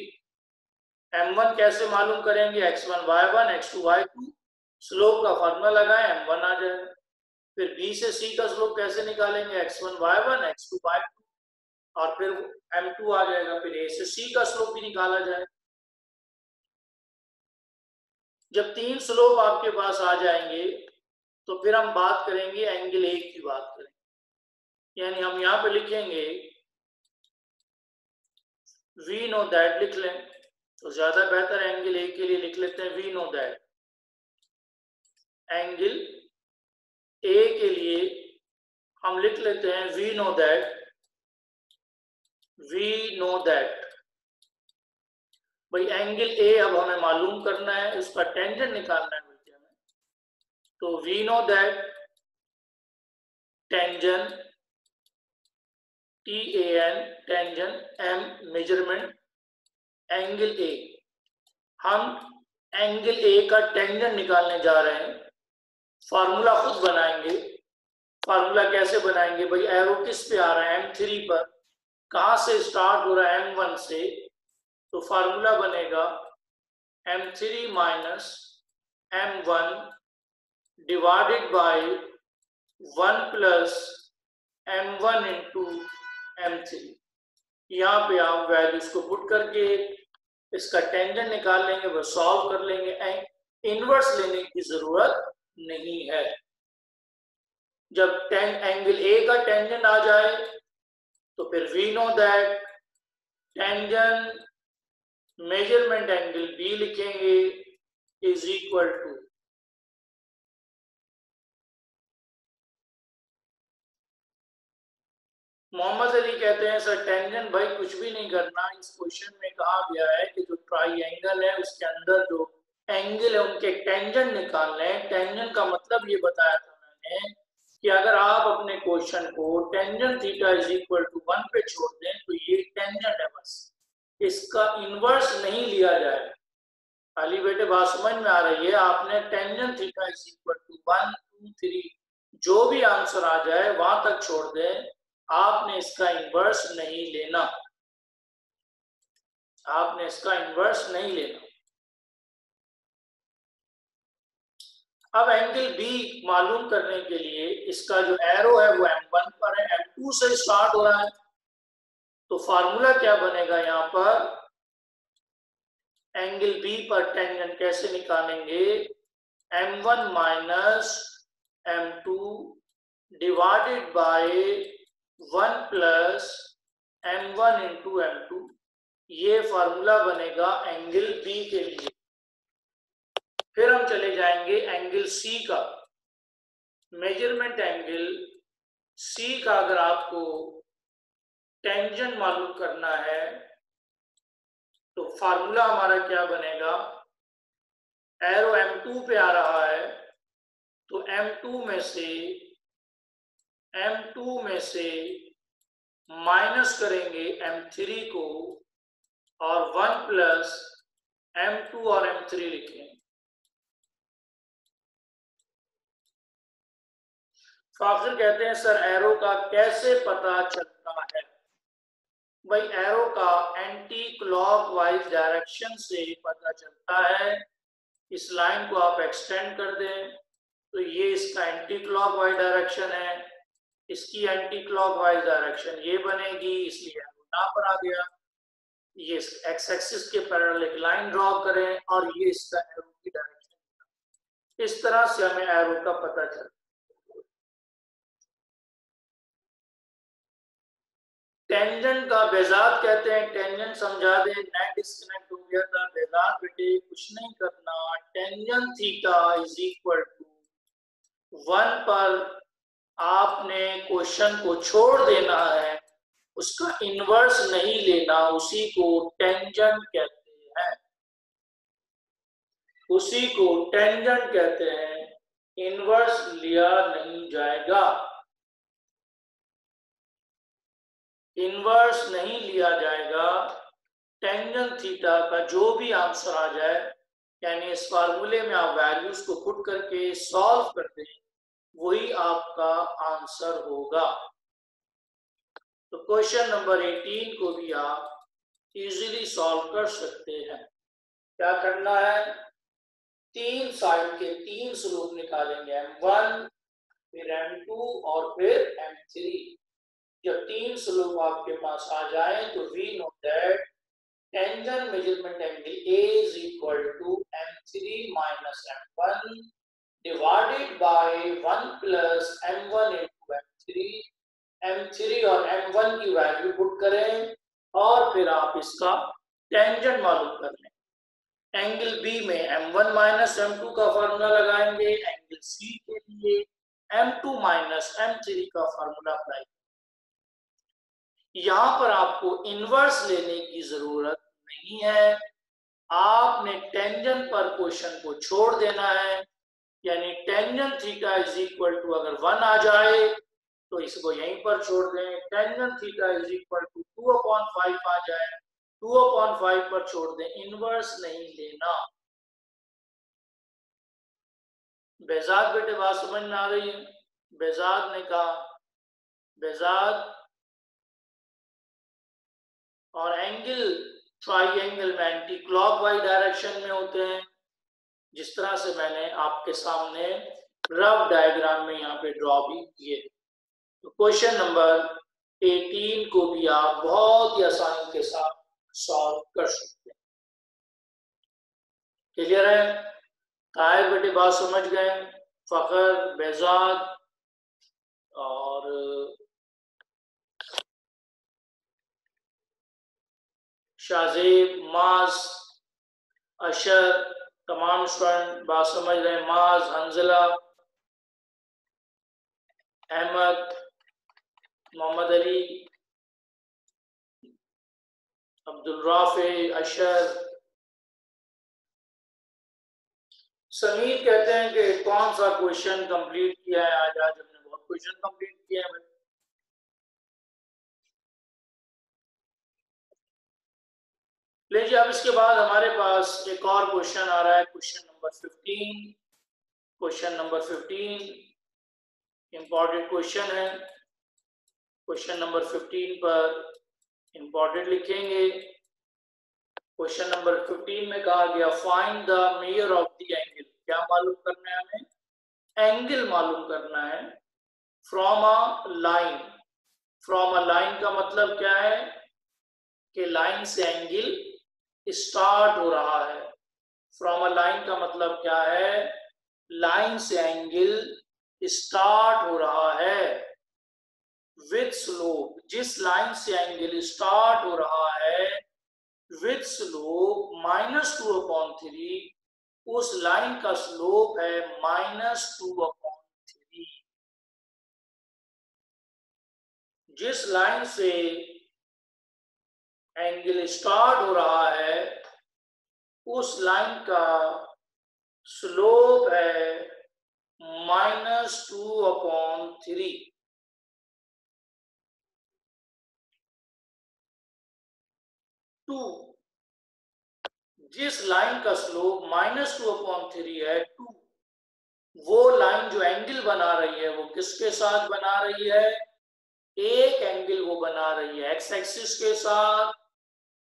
m1 कैसे मालूम करेंगे, x1 y1 x2 y2, slope का फार्मूला लगाएं m1 आ जाएगा। फिर B से C का स्लोप कैसे निकालेंगे, x1 y1 x2 y2 और फिर m2 आ जाएगा। फिर A से C का स्लोप भी निकाला जाए। जब 3 स्लोप आपके पास आ जाएंगे तो फिर हम बात करेंगे एंगल A की बात करेंगे। यानी हम यहाँ पे लिखेंगे वी नो दैट, लिख लें तो ज्यादा बेहतर, एंगल A के लिए लिख लेते हैं we know that. Angle A के लिए हम लिख लेते हैं we know that, we know that. भाई एंगल A अब हमें मालूम करना है, उसका टेंजेंट निकालना है बल्कि हमें। तो we know that tangent TAN tangent M measurement angle A। हम एंगल A का टेंजेंट निकालने जा रहे हैं। फार्मूला खुद बनाएंगे। फार्मूला कैसे बनाएंगे, भाई एरो किस पे आ रहा है, m3 पर। कहां से स्टार्ट हो रहा है, m1 से। तो फार्मूला बनेगा m3 minus m1 divided by 1 plus m1 into m3। यहाँ पे आप वैल्यूज को पुट करके इसका टेंजेंट निकाल लेंगे, वो सॉल्व कर लेंगे। इनवर्स लेने की जरूरत नहीं है। जब एंगल A का टेंजेंट आ जाए तो फिर we know that tangent measurement angle B लिखेंगे is equal to, Mohammad Ali कहते हैं सर टेंजेंट भाई कुछ भी नहीं करना। इस क्वेश्चन में कहा गया है कि जो ट्राइएंगल है उसके अंदर जो एंगल है उनके टेंजेंट निकालने हैं। टेंजेंट का मतलब ये बताया था मैंने कि अगर आप अपने क्वेश्चन को tangent theta is equal to 1 पे छोड़ दें तो ये टेंजेंट है, बस इसका इनवर्स नहीं लिया जाए। खाली बेटे बात समझ में आ रही है, आपने tangent theta is equal to 1 2 3 जो भी आंसर आ जाए वहां तक छोड़ दें, आपने इसका इनवर्स नहीं लेना। आपने इसका इनवर्स नहीं लेना। अब एंगल बी मालूम करने के लिए इसका जो एरो है वो M1 पर है, M2 से स्टार्ट हो रहा है, तो फार्मूला क्या बनेगा यहाँ पर, एंगल बी पर टेंजेंट कैसे निकालेंगे, M1 minus M2 divided by 1 plus M1 into M2, ये फार्मूला बनेगा एंगल बी के लिए। फिर हम चले जाएंगे एंगल सी का, मेजरमेंट एंगल सी का अगर आपको टेंजेंट मालूम करना है तो फार्मूला हमारा क्या बनेगा, एरो M2 पे आ रहा है तो M2 में से माइनस करेंगे M3 को और 1 प्लस M2 और M3 लिखेंगे। फाखिर कहते हैं सर एरो का कैसे पता चलता है, भाई एरो का एंटी क्लॉकवाइज डायरेक्शन से पता चलता है। इस लाइन को आप एक्सटेंड कर दें तो ये इसका एंटी क्लॉकवाइज डायरेक्शन है, इसकी एंटी क्लॉकवाइज डायरेक्शन ये बनेगी, इसलिए एरो यहाँ पर आ गया। ये एक्स एक्सिस के पैरेलल एक लाइन ड्रॉ करें और ये इसका एरो की डायरेक्शन, इस तरह से हमें एरो का पता चलता। टेंजेंट का बेजाद कहते हैं, टेंजेंट समझा दे, नेट डिस्कनेक्ट हो गया था। बेजाद बेटे कुछ नहीं करना, tangent theta is equal to 1 पर आपने क्वेश्चन को छोड़ देना है, उसका इनवर्स नहीं लेना, उसी को टेंजेंट कहते हैं, उसी को टेंजेंट कहते हैं, इनवर्स लिया नहीं जाएगा, इनवर्स नहीं लिया जाएगा। टेंजेंट थीटा का जो भी आंसर आ जाए, यानी इस फार्मूले में आप वैल्यूज को पुट करके सॉल्व कर दें, वही आपका आंसर होगा। तो क्वेश्चन नंबर 18 को भी आप इजीली सॉल्व कर सकते हैं। क्या करना है, तीन साइड के तीन स्लोप निकालेंगे, M1 फिर M2 और फिर M3। जब तीन स्लोप आपके पास आ जाए तो we know that tangent measurement angle A is equal to M3 minus M1 divided by 1 plus M1 into M3। M3 और M1 की वैल्यू पुट करें और फिर आप इसका टेंजेंट मालूम कर लें। एंगल बी में M1 माइनस M2 का फार्मूला लगाएंगे, एंगल सी के लिए M2 माइनस M3 का फार्मूला अप्लाई। यहां पर आपको इनवर्स लेने की जरूरत नहीं है, आपने टेंजेंट पर क्वेश्चन को छोड़ देना है, यानी tangent theta is equal to अगर 1 आ जाए तो इसको यहीं पर छोड़ दें, tangent theta is equal to 2/5 आ जाए 2/5 पर छोड़ दें, इनवर्स नहीं लेना। बेजाद बेटे बात समझ में आ रही है? बेजाद ने कहा, बेजाद और एंगल ट्राइंगल में एंटी क्लॉकवाइज डायरेक्शन में होते हैं, जिस तरह से मैंने आपके सामने रफ डायग्राम में यहाँ पे ड्रॉ भी किए। तो क्वेश्चन नंबर 18 को भी आप बहुत ही आसानी के साथ सॉल्व कर सकते हैं। क्लियर है? ताहिर बेटे बात समझ गए? फखर, बेजाद और शाजेब, माज, अशर, तमाम स्टूडेंट बात समझ रहे? माज, हंजला, अहमद, मोहम्मद अली, अब्दुल राफे, अशर। समीर कहते हैं कि कौन सा क्वेश्चन कंप्लीट किया है आज? आज हमने बहुत क्वेश्चन कंप्लीट किए हैं। लीजिए अब इसके बाद हमारे पास एक और क्वेश्चन आ रहा है, question number 15। Question number 15 important question है। क्वेश्चन नंबर 15 पर इंपॉर्टेंट लिखेंगे। क्वेश्चन नंबर 15 में कहा गया find the measure of the angle. क्या मालूम करना है हमें? एंगल मालूम करना है from a line. From a line का मतलब क्या है कि लाइन से एंगल स्टार्ट हो रहा है। फ्रॉम अ लाइन का मतलब क्या है, लाइन से एंगल स्टार्ट हो रहा है विथ स्लोप। जिस लाइन से एंगल स्टार्ट हो रहा है विथ स्लोप -2/3, उस लाइन का स्लोप है -2/3। जिस लाइन से एंगल स्टार्ट हो रहा है उस लाइन का स्लोप है -2/3। जिस लाइन का स्लोप -2/3 है 2, वो लाइन जो एंगल बना रही है वो किसके साथ बना रही है, एक एंगल वो बना रही है एक्स एक्सिस के साथ,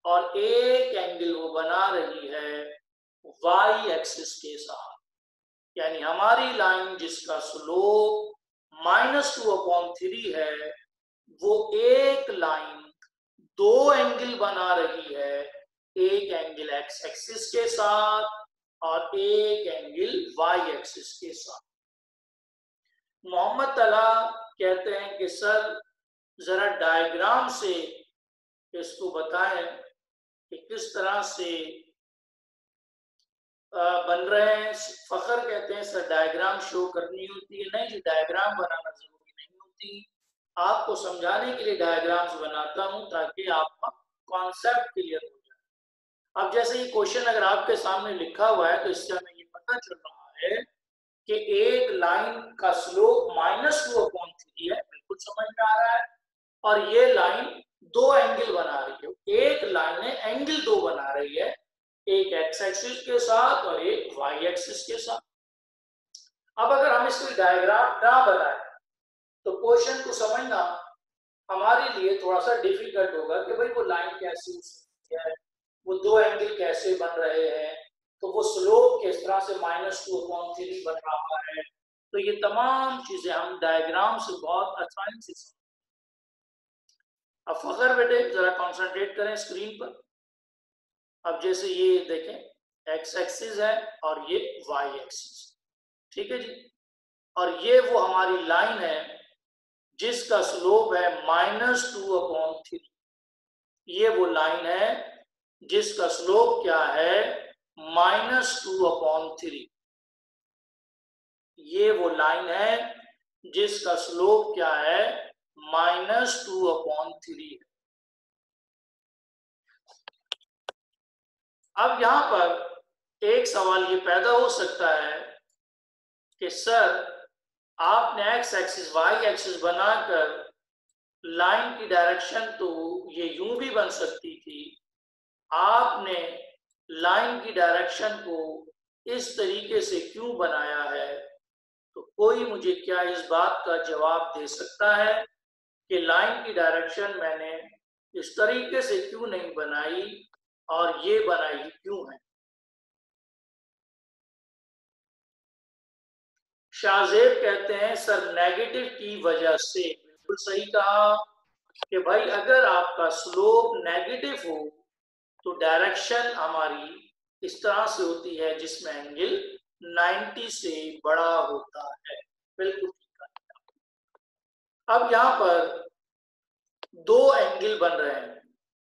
और एक एंगल वो बना रही है वाई एक्सिस के साथ। यानी हमारी लाइन जिसका स्लोप -2/3 है, वो एक लाइन दो एंगल बना रही है, एक एंगल एक्स एक्सिस के साथ और एक एंगल वाई एक्सिस के साथ। मोहम्मद तला कहते हैं कि सर जरा डायग्राम से इसको बताएं कि किस तरह से बन रहे हैं। फखर कहते हैं सर डायग्राम शो करनी होती है। नहीं जी, डायग्राम बनाना जरूरी नहीं होती, आपको समझाने के लिए डायग्राम्स बनाता हूं ताकि आपका कॉन्सेप्ट क्लियर हो जाए। अब जैसे ये क्वेश्चन अगर आपके सामने लिखा हुआ है तो इससे हमें ये पता चल रहा है कि एक लाइन का स्लोप -2/3 है, बिल्कुल समझ में आ रहा है, और ये लाइन दो एंगल बना रही है। एक लाइन है एंगल दो बना रही है, एक एक्स एक्सिस के साथ और एक वाई एक्सिस के साथ। अब अगर हम इसकी डायग्राम ना बनाए तो क्वेश्चन को समझना हमारे लिए थोड़ा सा डिफिकल्ट होगा कि भाई वो लाइन कैसे हो सकती है, वो दो एंगल कैसे बन रहे हैं, तो वो स्लोप किस तरह से -2/3 बन रहा है। तो ये तमाम चीजें हम डायग्राम से बहुत आसानी से समझ। अब फखर बेटे जरा कंसंट्रेट करें स्क्रीन पर। अब जैसे ये देखें एक्स एक्सिस है और ये वाई एक्सिस, ठीक है जी, और ये वो हमारी लाइन है जिसका स्लोप है -2/3। ये वो लाइन है जिसका स्लोप क्या है -2/3। ये वो लाइन है जिसका स्लोप क्या है -2/3। अब यहां पर एक सवाल ये पैदा हो सकता है कि सर आपने एक्स एक्सिस वाई एक्सिस बनाकर लाइन की डायरेक्शन तो ये यूं भी बन सकती थी, आपने लाइन की डायरेक्शन को इस तरीके से क्यों बनाया है। तो कोई मुझे क्या इस बात का जवाब दे सकता है कि लाइन की डायरेक्शन मैंने इस तरीके से क्यों नहीं बनाई और ये बनाई क्यों है। शाहजेब कहते हैं सर नेगेटिव की वजह से। बिल्कुल सही कहा कि भाई अगर आपका स्लोप नेगेटिव हो तो डायरेक्शन हमारी इस तरह से होती है जिसमें एंगल 90 से बड़ा होता है। बिल्कुल ठीक है। अब यहां पर दो एंगल बन रहे हैं,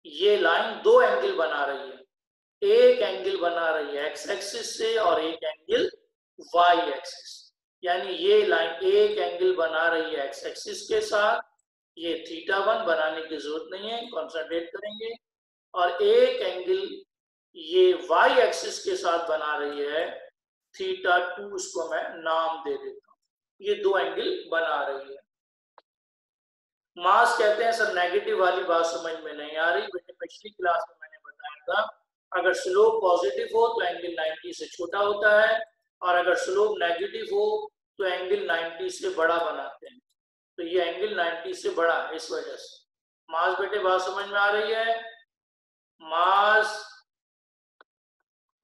ये लाइन दो एंगल बना रही है, एक एंगल बना रही है एक्स एक्सिस से और एक एंगल वाई एक्सिस। यानी ये लाइन एक एंगल बना रही है एक्स एक्सिस के साथ, ये θ1 बनाने की जरूरत नहीं है, कंसंट्रेट करेंगे, और एक एंगल ये वाई एक्सिस के साथ बना रही है θ2, उसको मैं नाम दे देता हूं। ये दो एंगल बना रही है। मास कहते हैं सर नेगेटिव वाली बात समझ में नहीं आ रही बेटे, पिछली क्लास में मैंने बताया था अगर स्लोप पॉजिटिव हो तो एंगल 90 से छोटा होता है, और अगर स्लोप नेगेटिव हो तो एंगल 90 से बड़ा बनाते हैं। तो ये एंगल 90 से बड़ा है इस वजह से। मास बेटे बात समझ में आ रही है? मास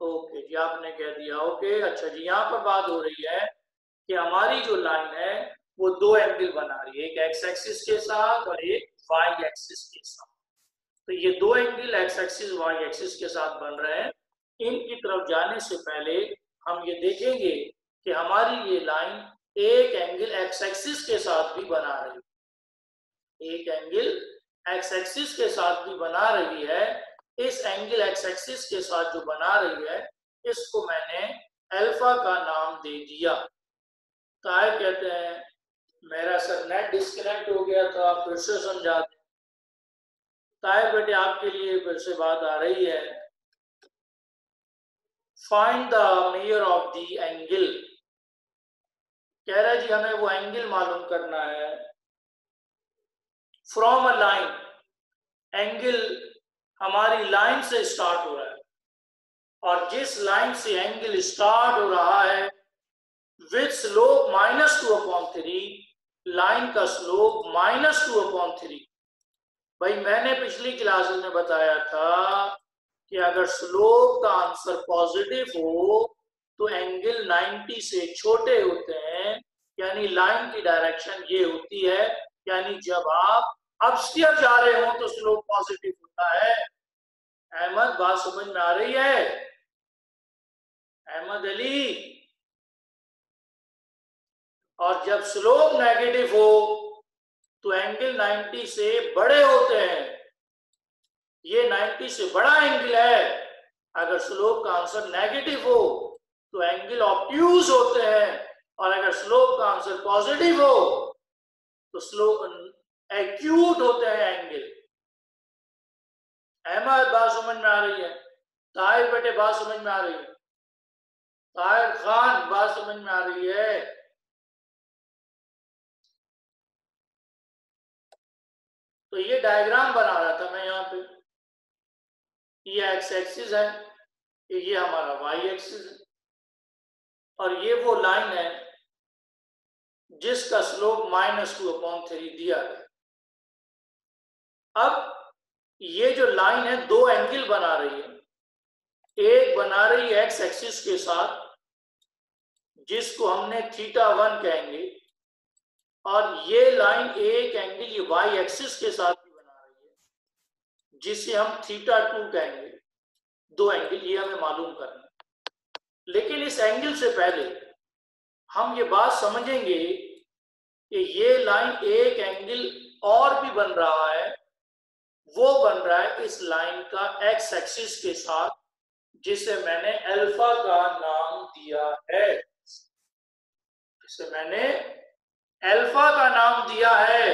ओके जी, आपने कह दिया ओके। अच्छा जी, यहाँ पर बात हो रही है कि हमारी जो लाइन है वो दो एंगल बना रही है, एक एक्स एक्सिस के साथ और एक वाई एक्सिस के साथ। तो ये दो angle X axis Y axis के साथ बन रहे हैं। इनकी तरफ जाने से पहले हम ये देखेंगे कि हमारी ये लाइन एक एंगल एक्स एक्सिस के साथ भी बना रही है, एक एंगल एक्स एक्सिस के साथ भी बना रही है। इस एंगल एक्स एक्सिस के साथ जो बना रही है इसको मैंने अल्फा का नाम दे दिया। ताहिर कहते हैं मेरा सर नेट डिस्कनेक्ट हो गया था, फिर से समझा दें। ताहिर बेटे आपके लिए फिर से बात आ रही है। Find the measure of the angle. कह रहा है जी हमें वो एंगल मालूम करना है फ्रॉम अ लाइन। एंगल हमारी लाइन से स्टार्ट हो रहा है और जिस लाइन से एंगल स्टार्ट हो रहा है विथ स्लोप -2/3, लाइन का स्लोप -2/3। भाई मैंने पिछली क्लास में बताया था कि अगर स्लोप का आंसर पॉजिटिव हो तो एंगल 90 से छोटे होते हैं, यानी लाइन की डायरेक्शन ये होती है, यानी जब आप अपस्टीयर जा रहे हो तो स्लोप पॉजिटिव होता है। अहमद बात समझ में आ रही है? अहमद अली। और जब स्लोप नेगेटिव हो तो एंगल 90 से बड़े होते हैं। ये 90 से बड़ा एंगल है। अगर स्लोप का आंसर नेगेटिव हो तो एंगल ऑब्ट्यूज होते हैं, और अगर स्लोप का आंसर पॉजिटिव हो तो स्लोप एक्यूट होते हैं एंगल। अहमद बात समझ में आ रही है? ताहिर बेटे बात समझ में आ रही है? ताहिर खान बात समझ में आ रही है? तो ये डायग्राम बना रहा था मैं यहाँ पे। ये एक्स एक्सिस है, ये हमारा वाई एक्सिस है, और ये वो लाइन है जिसका स्लोप -2/3 दिया गया। अब ये जो लाइन है दो एंगल बना रही है। एक बना रही है एक्स एक्सिस के साथ जिसको हमने θ1 कहेंगे, और ये लाइन एक एंगल ये वाई एक्सिस के साथ भी बना रही है जिसे हम θ2 कहेंगे। दो एंगल ये हमें मालूम करना है। लेकिन इस एंगल से पहले हम ये बात समझेंगे कि ये लाइन एक एंगल और भी बन रहा है। वो बन रहा है इस लाइन का एक्स एक्सिस के साथ, जिसे मैंने अल्फा का नाम दिया है। जिसे मैंने अल्फा का नाम दिया है।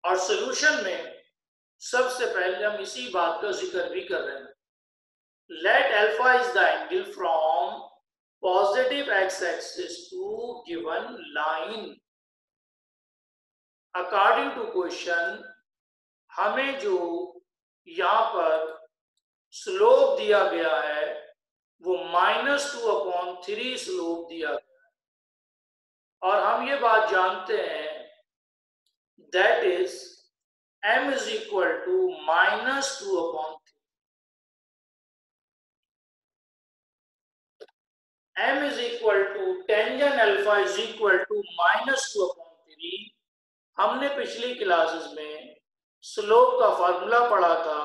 और सॉल्यूशन में सबसे पहले हम इसी बात का जिक्र भी कर रहे हैं। Let alpha is the angle from positive X axis to given line. According to question हमें जो यहां पर स्लोप दिया गया है वो -2/3 स्लोप दिया गया है, और हम ये बात जानते हैं that is m is equal to -2/3। m is equal to tangent alpha is equal to -2/3। हमने पिछली क्लासेस में स्लोप का फॉर्मूला पढ़ा था,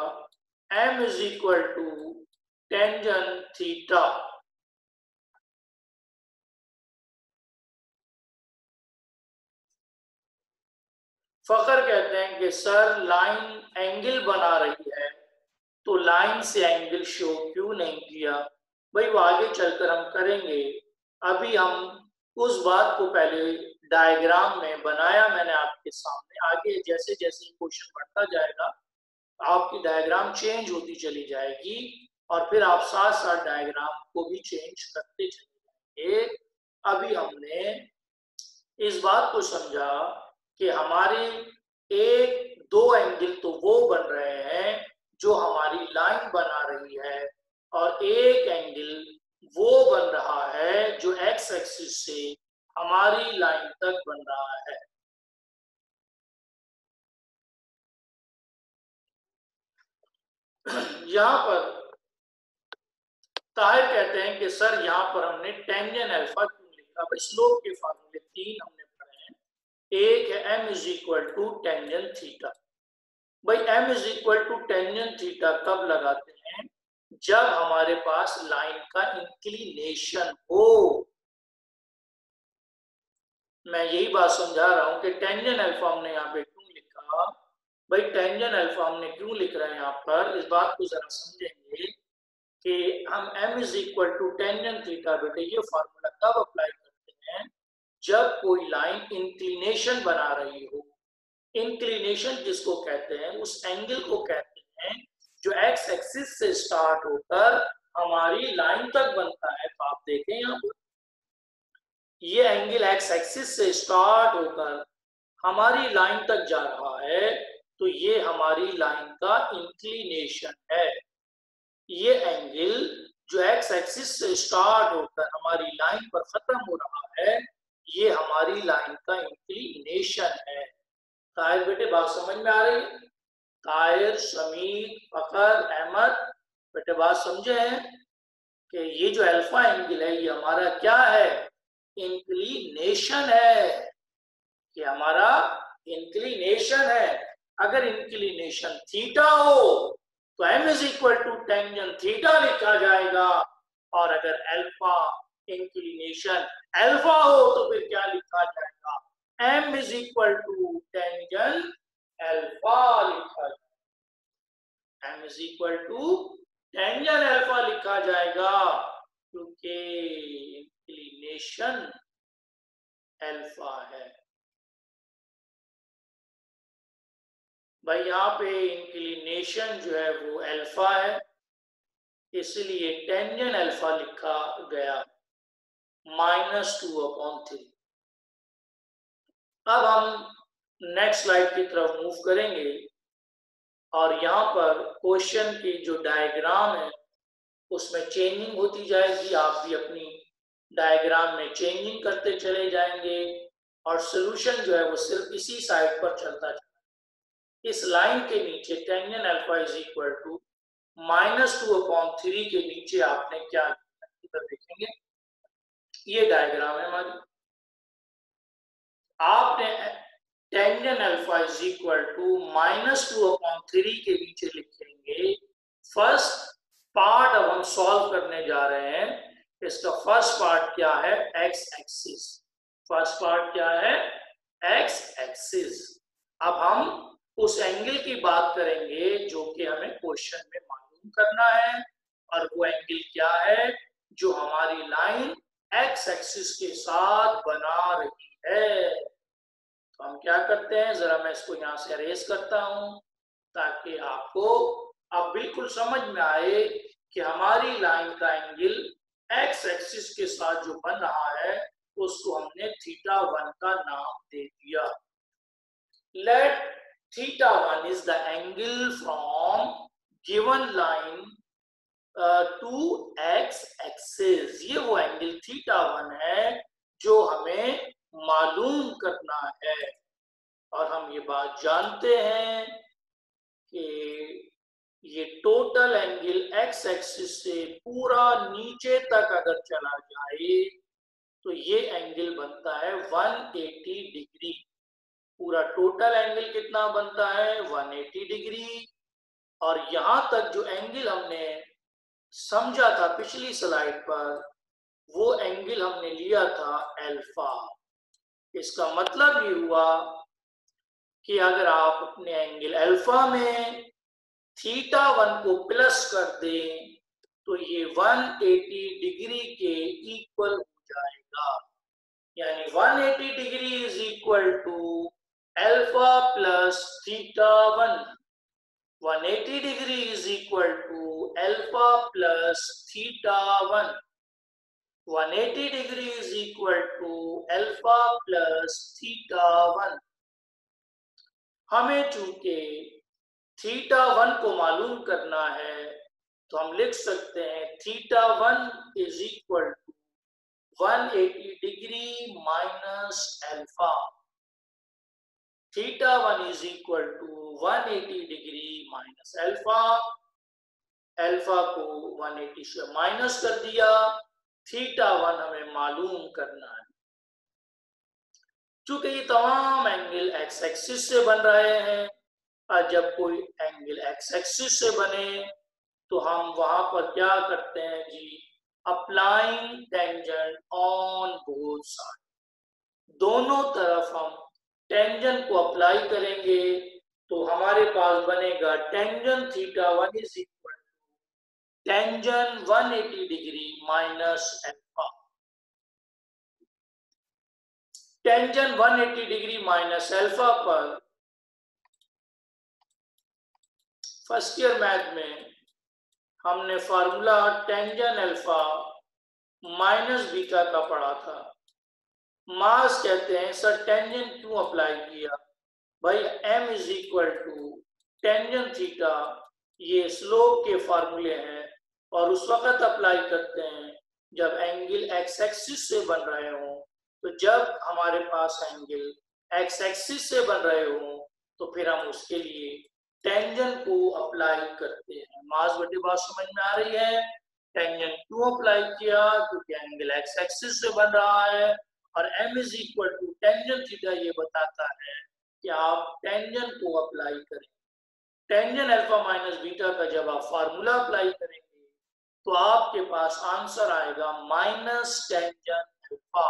m is equal to tangent theta. Fakhar कहते हैं कि सर लाइन एंगल बना रही है तो लाइन से एंगल शो क्यों नहीं किया? भाई वो आगे चलकर हम करेंगे। अभी हम उस बात को पहले डायग्राम में बनाया मैंने आपके सामने। आगे जैसे जैसे क्वेश्चन बढ़ता जाएगा आपकी डायग्राम चेंज होती चली जाएगी, और फिर आप साथ साथ डायग्राम को भी चेंज करते चले जाएंगे। अभी हमने इस बात को समझा कि हमारी एक दो एंगल तो वो बन रहे हैं जो हमारी लाइन बना रही है, और एक एंगल वो बन रहा है जो एक्स एक्सिस से हमारी लाइन तक बन रहा है। यहां पर ताहिर कहते हैं कि सर यहां पर हमने टेंजेंट अल्फा क्यों लिखा? लिखा। भाई स्लोप के फार्मूले 3 हमने पढ़े हैं। एक है m is equal to tangent theta. भाई m is equal to tangent theta कब लगाते हैं? जब हमारे पास लाइन का इंक्लिनेशन हो। मैं यही बात समझा रहा हूं कि टेंजेंट अल्फा हमने यहाँ पे क्यों लिखा। भाई टेंजेंट अल्फा हमने क्यों लिख रहे हैं यहाँ पर, इस बात को जरा समझेंगे कि हम m is equal to tangent theta बेटे ये फॉर्मूला कब अप्लाई करते हैं? जब कोई लाइन इंक्लिनेशन बना रही हो। इंक्लिनेशन जिसको कहते हैं उस एंगल को कहते हैं जो एक्स एक्सिस से स्टार्ट होकर हमारी लाइन तक बनता है। तो आप देखें यहाँ पर ये एंगल एक्स एक्सिस से स्टार्ट होकर हमारी लाइन तक जा रहा है, तो ये हमारी लाइन का इंक्लिनेशन है। ये एंगल जो एक्स एक्सिस से स्टार्ट होकर हमारी लाइन पर खत्म हो रहा है, ये हमारी लाइन का इंक्लिनेशन है। ताहिर बेटे बात समझ में आ रही है? ताहिर, समीर, फखर, अहमद बेटे बात समझे हैं कि ये जो अल्फा एंगल है ये हमारा क्या है? इंक्लिनेशन है। ये हमारा इंक्लिनेशन है। अगर इंक्लिनेशन थीटा हो तो m is equal to tangent theta लिखा जाएगा, और अगर अल्फा इंक्लिनेशन अल्फा हो तो फिर क्या लिखा जाएगा? m is equal to tangent alpha लिखा जाएगा। m is equal to tangent alpha लिखा जाएगा क्योंकि इंक्लिनेशन अल्फा है। भाई यहाँ पे इंक्लिनेशन जो है वो अल्फा है, इसलिए टेंजेंट अल्फा लिखा गया -2/3। अब हम नेक्स्ट स्लाइड की तरफ मूव करेंगे और यहाँ पर क्वेश्चन की जो डायग्राम है उसमें चेंजिंग होती जाएगी। आप भी अपनी डायग्राम में चेंजिंग करते चले जाएंगे और सॉल्यूशन जो है वो सिर्फ इसी साइड पर चलता जाएगा। इस लाइन के नीचे tangent alpha is equal to -2/3 के नीचे आपने क्या इधर देखेंगे, ये डायग्राम है हमारी। आपने tangent alpha is equal to -2/3 के नीचे लिखेंगे। फर्स्ट पार्ट अब हम सॉल्व करने जा रहे हैं। इसका फर्स्ट पार्ट क्या है? X axis. फर्स्ट पार्ट क्या है? X axis. अब हम उस एंगल की बात करेंगे जो कि हमें क्वेश्चन में मालूम करना है, और वो एंगल क्या है? जो हमारी लाइन एक्स एक्सिस के साथ बना रही है। तो हम क्या करते हैं, जरा मैं इसको यहां से अरेज करता हूं ताकि आपको अब बिल्कुल समझ में आए कि हमारी लाइन का एंगल एक्स एक्सिस के साथ जो बन रहा है उसको हमने θ1 का नाम दे दिया। Let θ1 is the angle from given line to x axis। ये वो एंगल θ1 है जो हमें मालूम करना है, और हम ये बात जानते हैं कि ये टोटल एंगल x एक्सिस से पूरा नीचे तक अगर चला जाए तो ये एंगल बनता है 180 डिग्री। पूरा टोटल एंगल कितना बनता है? 180 डिग्री। और यहां तक जो एंगल हमने समझा था पिछली स्लाइड पर, वो एंगल हमने लिया था अल्फा। इसका मतलब ये हुआ कि अगर आप अपने एंगल अल्फा में θ1 को प्लस कर दें तो ये 180 डिग्री के इक्वल हो जाएगा। यानी 180 degree is equal to alpha plus θ1। 180 degree is equal to alpha plus θ1। 180 degree is equal to alpha plus θ1। हमें चूंकि θ1 को मालूम करना है तो हम लिख सकते हैं θ1 is equal to 180 degree minus alpha. θ1 is equal to 180 degree minus alpha. Alpha को 180 से माइनस कर दिया, θ1 हमें मालूम करना है। चूंकि ये तमाम एंगल एक्स एक्सिस से बन रहे हैं और जब कोई एंगल एक्स एक्सिस से बने तो हम वहां पर क्या करते हैं जी, applying tangent on both side, दोनों तरफ हम टेंजेंट को अप्लाई करेंगे तो हमारे पास बनेगा tangent theta 1 is equal to tangent 180 degree minus alpha. Tangent 180 degree minus alpha पर फर्स्ट ईयर मैथ में हमने formula tangent alpha minus beta का पढ़ा था। मास कहते हैं सर टेंजेंट क्यों अप्लाई किया भाई, m is equal to tangent theta, ये स्लोप के फार्मूले हैं और उस वक्त अप्लाई करते हैं जब एंगल एक्स एक्सिस से बन रहे हो। तो जब हमारे पास एंगल एक्स एक्सिस से बन रहे हो तो फिर हम उसके लिए टेंजेंट को अप्लाई करते हैं। मास बटे बात समझ में आ रही है? टेंजेंट क्यों अप्लाई किया, क्योंकि एंगल एक्स एक्सिस से बन रहा है और m is equal to tangent theta ये बताता है कि आप टेंजेंट को अप्लाई करें। टेंजेंट अल्फा माइनस बीटा का जब आप फार्मूला अप्लाई करेंगे तो आपके पास आंसर आएगा माइनस टेंजेंट अल्फा।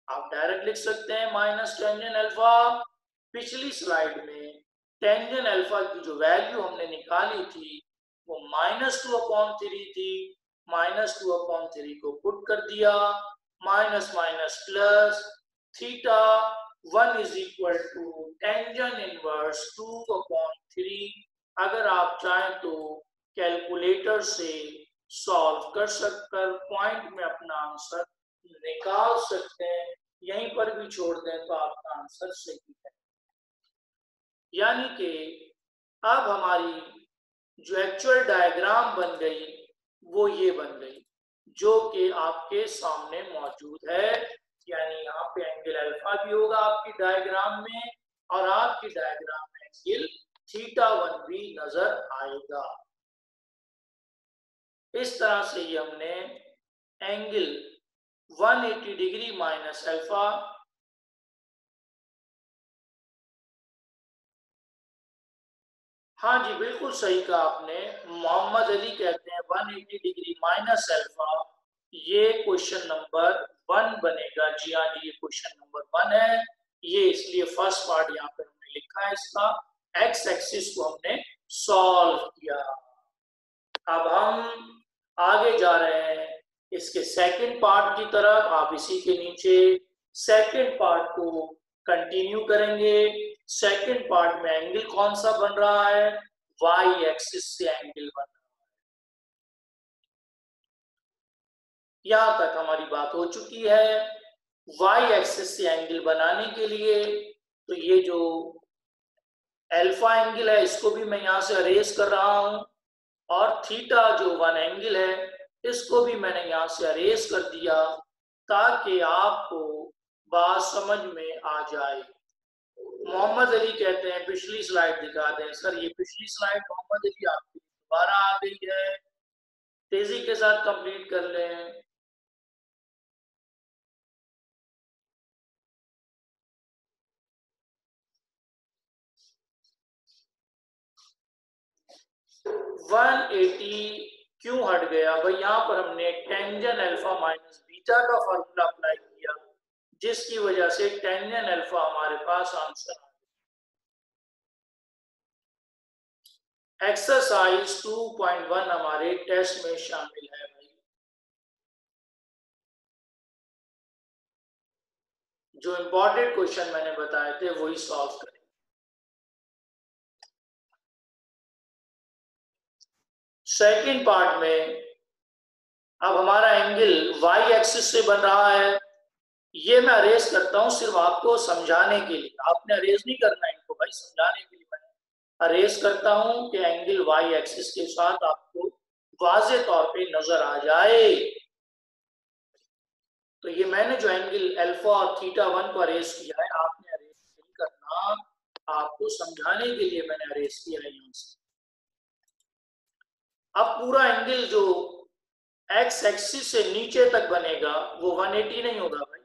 आप डायरेक्ट लिख सकते हैं माइनस टेंजेंट अल्फा। पिछली स्लाइड में टेंजेंट अल्फा की जो वैल्यू हमने निकाली थी वो -2/3 थी। -2/3 को पुट कर दिया, minus minus plus, theta 1 is equal to tangent inverse 2/3। अगर आप चाहें तो कैलकुलेटर से सॉल्व कर सककर पॉइंट में अपना आंसर निकाल सकते हैं, यहीं पर भी छोड़ दें तो आपका आंसर सही है। यानी कि अब हमारी जो एक्चुअल डायग्राम बन गई वो ये बन गई जो कि आपके सामने मौजूद है। यानी यहाँ पे एंगल अल्फा भी होगा आपकी डायग्राम में और आपकी डायग्राम में एंगल थीटा 1 भी नजर आएगा। इस तरह से ये हमने एंगल 180 डिग्री माइनस अल्फा हाँ जी बिल्कुल सही कहा आपने। मोहम्मद अली कहते हैं 180 डिग्री माइनस अल्फा, ये क्वेश्चन नंबर 1 बनेगा। जी हाँ जी, ये क्वेश्चन नंबर 1 है। ये इसलिए फर्स्ट पार्ट यहाँ पर हमने लिखा है इसका, एक्स एक्सिस को हमने सॉल्व किया। अब हम आगे जा रहे हैं इसके सेकंड पार्ट की तरफ। आप इसी के नीचे सेकंड पार्ट को कंटिन्यू करेंगे। सेकंड पार्ट में एंगल कौन सा बन रहा है, वाई एक्सिस से एंगल बन रहा है। यहां तक हमारी बात हो चुकी है। वाई एक्सिस से एंगल बनाने के लिए तो ये जो अल्फा एंगल है इसको भी मैं यहां से अरेज कर रहा हूं और थीटा जो 1 एंगल है इसको भी मैंने यहां से अरेज कर दिया ताकि आपको बात समझ में आ जाए। मोहम्मद अली कहते हैं पिछली स्लाइड दिखा दें। सर ये पिछली स्लाइड मोहम्मद अली आपकी दोबारा आ गई है, तेजी के साथ कंप्लीट कर लें। वन 180 क्यों हट गया भाई, यहाँ पर हमने टेंजेंट अल्फा माइनस बीटा का फॉर्मूला अप्लाई किया जिसकी वजह से टेंजेंट अल्फा हमारे पास आंसर। एक्सरसाइज 2.1 हमारे टेस्ट में शामिल है भाई। जो इंपॉर्टेंट क्वेश्चन मैंने बताए थे वही सॉल्व करें। सेकंड पार्ट में अब हमारा एंगल वाई एक्सिस से बन रहा है। ये मैं अरेज करता हूं सिर्फ आपको समझाने के लिए, आपने अरेज नहीं करना इनको भाई, समझाने के लिए मैं अरेज करता हूं कि एंगल वाई एक्सिस के साथ आपको वाजे तौर पे नजर आ जाए। तो ये मैंने जो एंगल अल्फा और थीटा 1 को अरेज किया है, आपने अरेज नहीं करना, आपको समझाने के लिए मैंने अरेज किया है यहां से। अब पूरा एंगल जो एक्स एक्सिस से नीचे तक बनेगा वो 180 नहीं होगा भाई,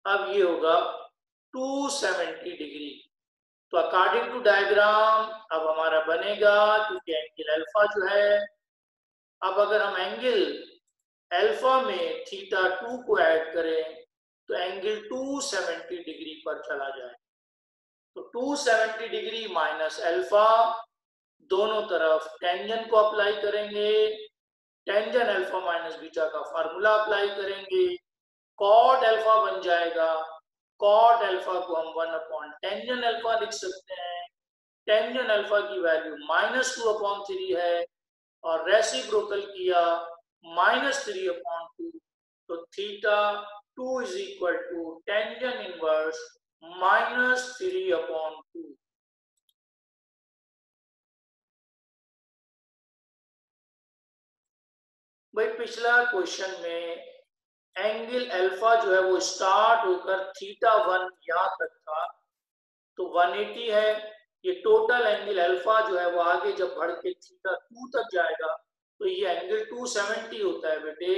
अब ये होगा 270 डिग्री। तो अकॉर्डिंग टू डायग्राम अब हमारा बनेगा, क्योंकि एंगल अल्फा जो है, अब अगर हम एंगल अल्फा में थीटा 2 को ऐड करें तो एंगल 270 डिग्री पर चला जाए। तो 270 डिग्री माइनस अल्फा, दोनों तरफ टेंजेंट को अप्लाई करेंगे, टेंजेंट अल्फा माइनस बीटा का फार्मूला अप्लाई करेंगे, कॉट अल्फा बन जाएगा। कॉट अल्फा को हम 1 अपॉन टेंजेंट अल्फा लिख सकते हैं। टेंजेंट अल्फा की वैल्यू -2/3 है, और रेसिप्रोकल किया -3/2, तो theta 2 is equal to tangent inverse -3/2। भाई पिछला क्वेश्चन में एंगल अल्फा जो है वो स्टार्ट होकर थीटा 1 यहाँ तक था, तो 180 है। ये टोटल एंगल अल्फा जो है वो आगे जब बढ़ के थीटा 2 तक जाएगा तो ये एंगल 270 होता है बेटे।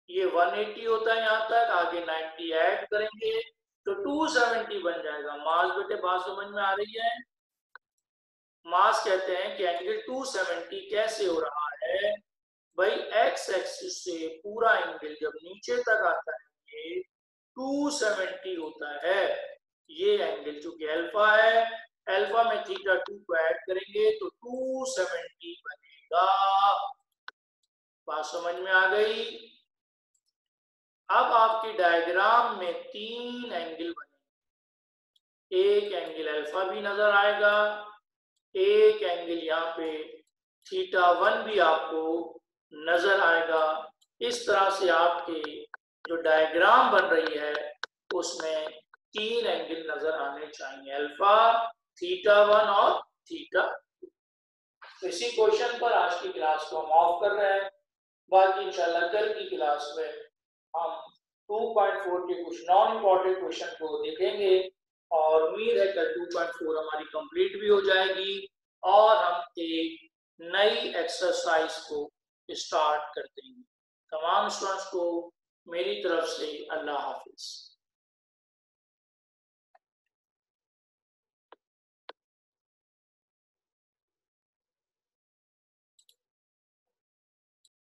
ये 180 होता है यहाँ तक, आगे 90 ऐड करेंगे तो 270 बन जाएगा। मास बेटे बात समझ में आ रही है? मास कहते हैं कि एंगल 270 कैसे हो रहा है भाई, एक्स एक्सिस से पूरा एंगल जब नीचे तक आता है ये 270 होता है। ये एंगल चूंकि अल्फा है, अल्फा में थीटा 2 को ऐड करेंगे तो 270 बनेगा। बात समझ में आ गई? अब आपकी डायग्राम में 3 एंगल बने, एक एंगल अल्फा भी नजर आएगा, एक एंगल यहाँ पे थीटा 1 भी आपको नजर आएगा। इस तरह से आपके जो डायग्राम बन रही है उसमें 3 एंगल नजर आने चाहिए, अल्फा, थीटा 1 और थीटा 2। इसी क्वेश्चन पर आज की क्लास को हम ऑफ कर रहे हैं। बाकी इंशाल्लाह कल की क्लास में हम 2.4 के कुछ नॉन इम्पोर्टेंट क्वेश्चन को देखेंगे, और उम्मीद है कल 2.4 हमारी कंप्लीट भी हो जाएगी और हम एक नई एक्सरसाइज को स्टार्ट करते हैं। तमाम स्टूडेंट्स को मेरी तरफ से अल्लाह हाफिज।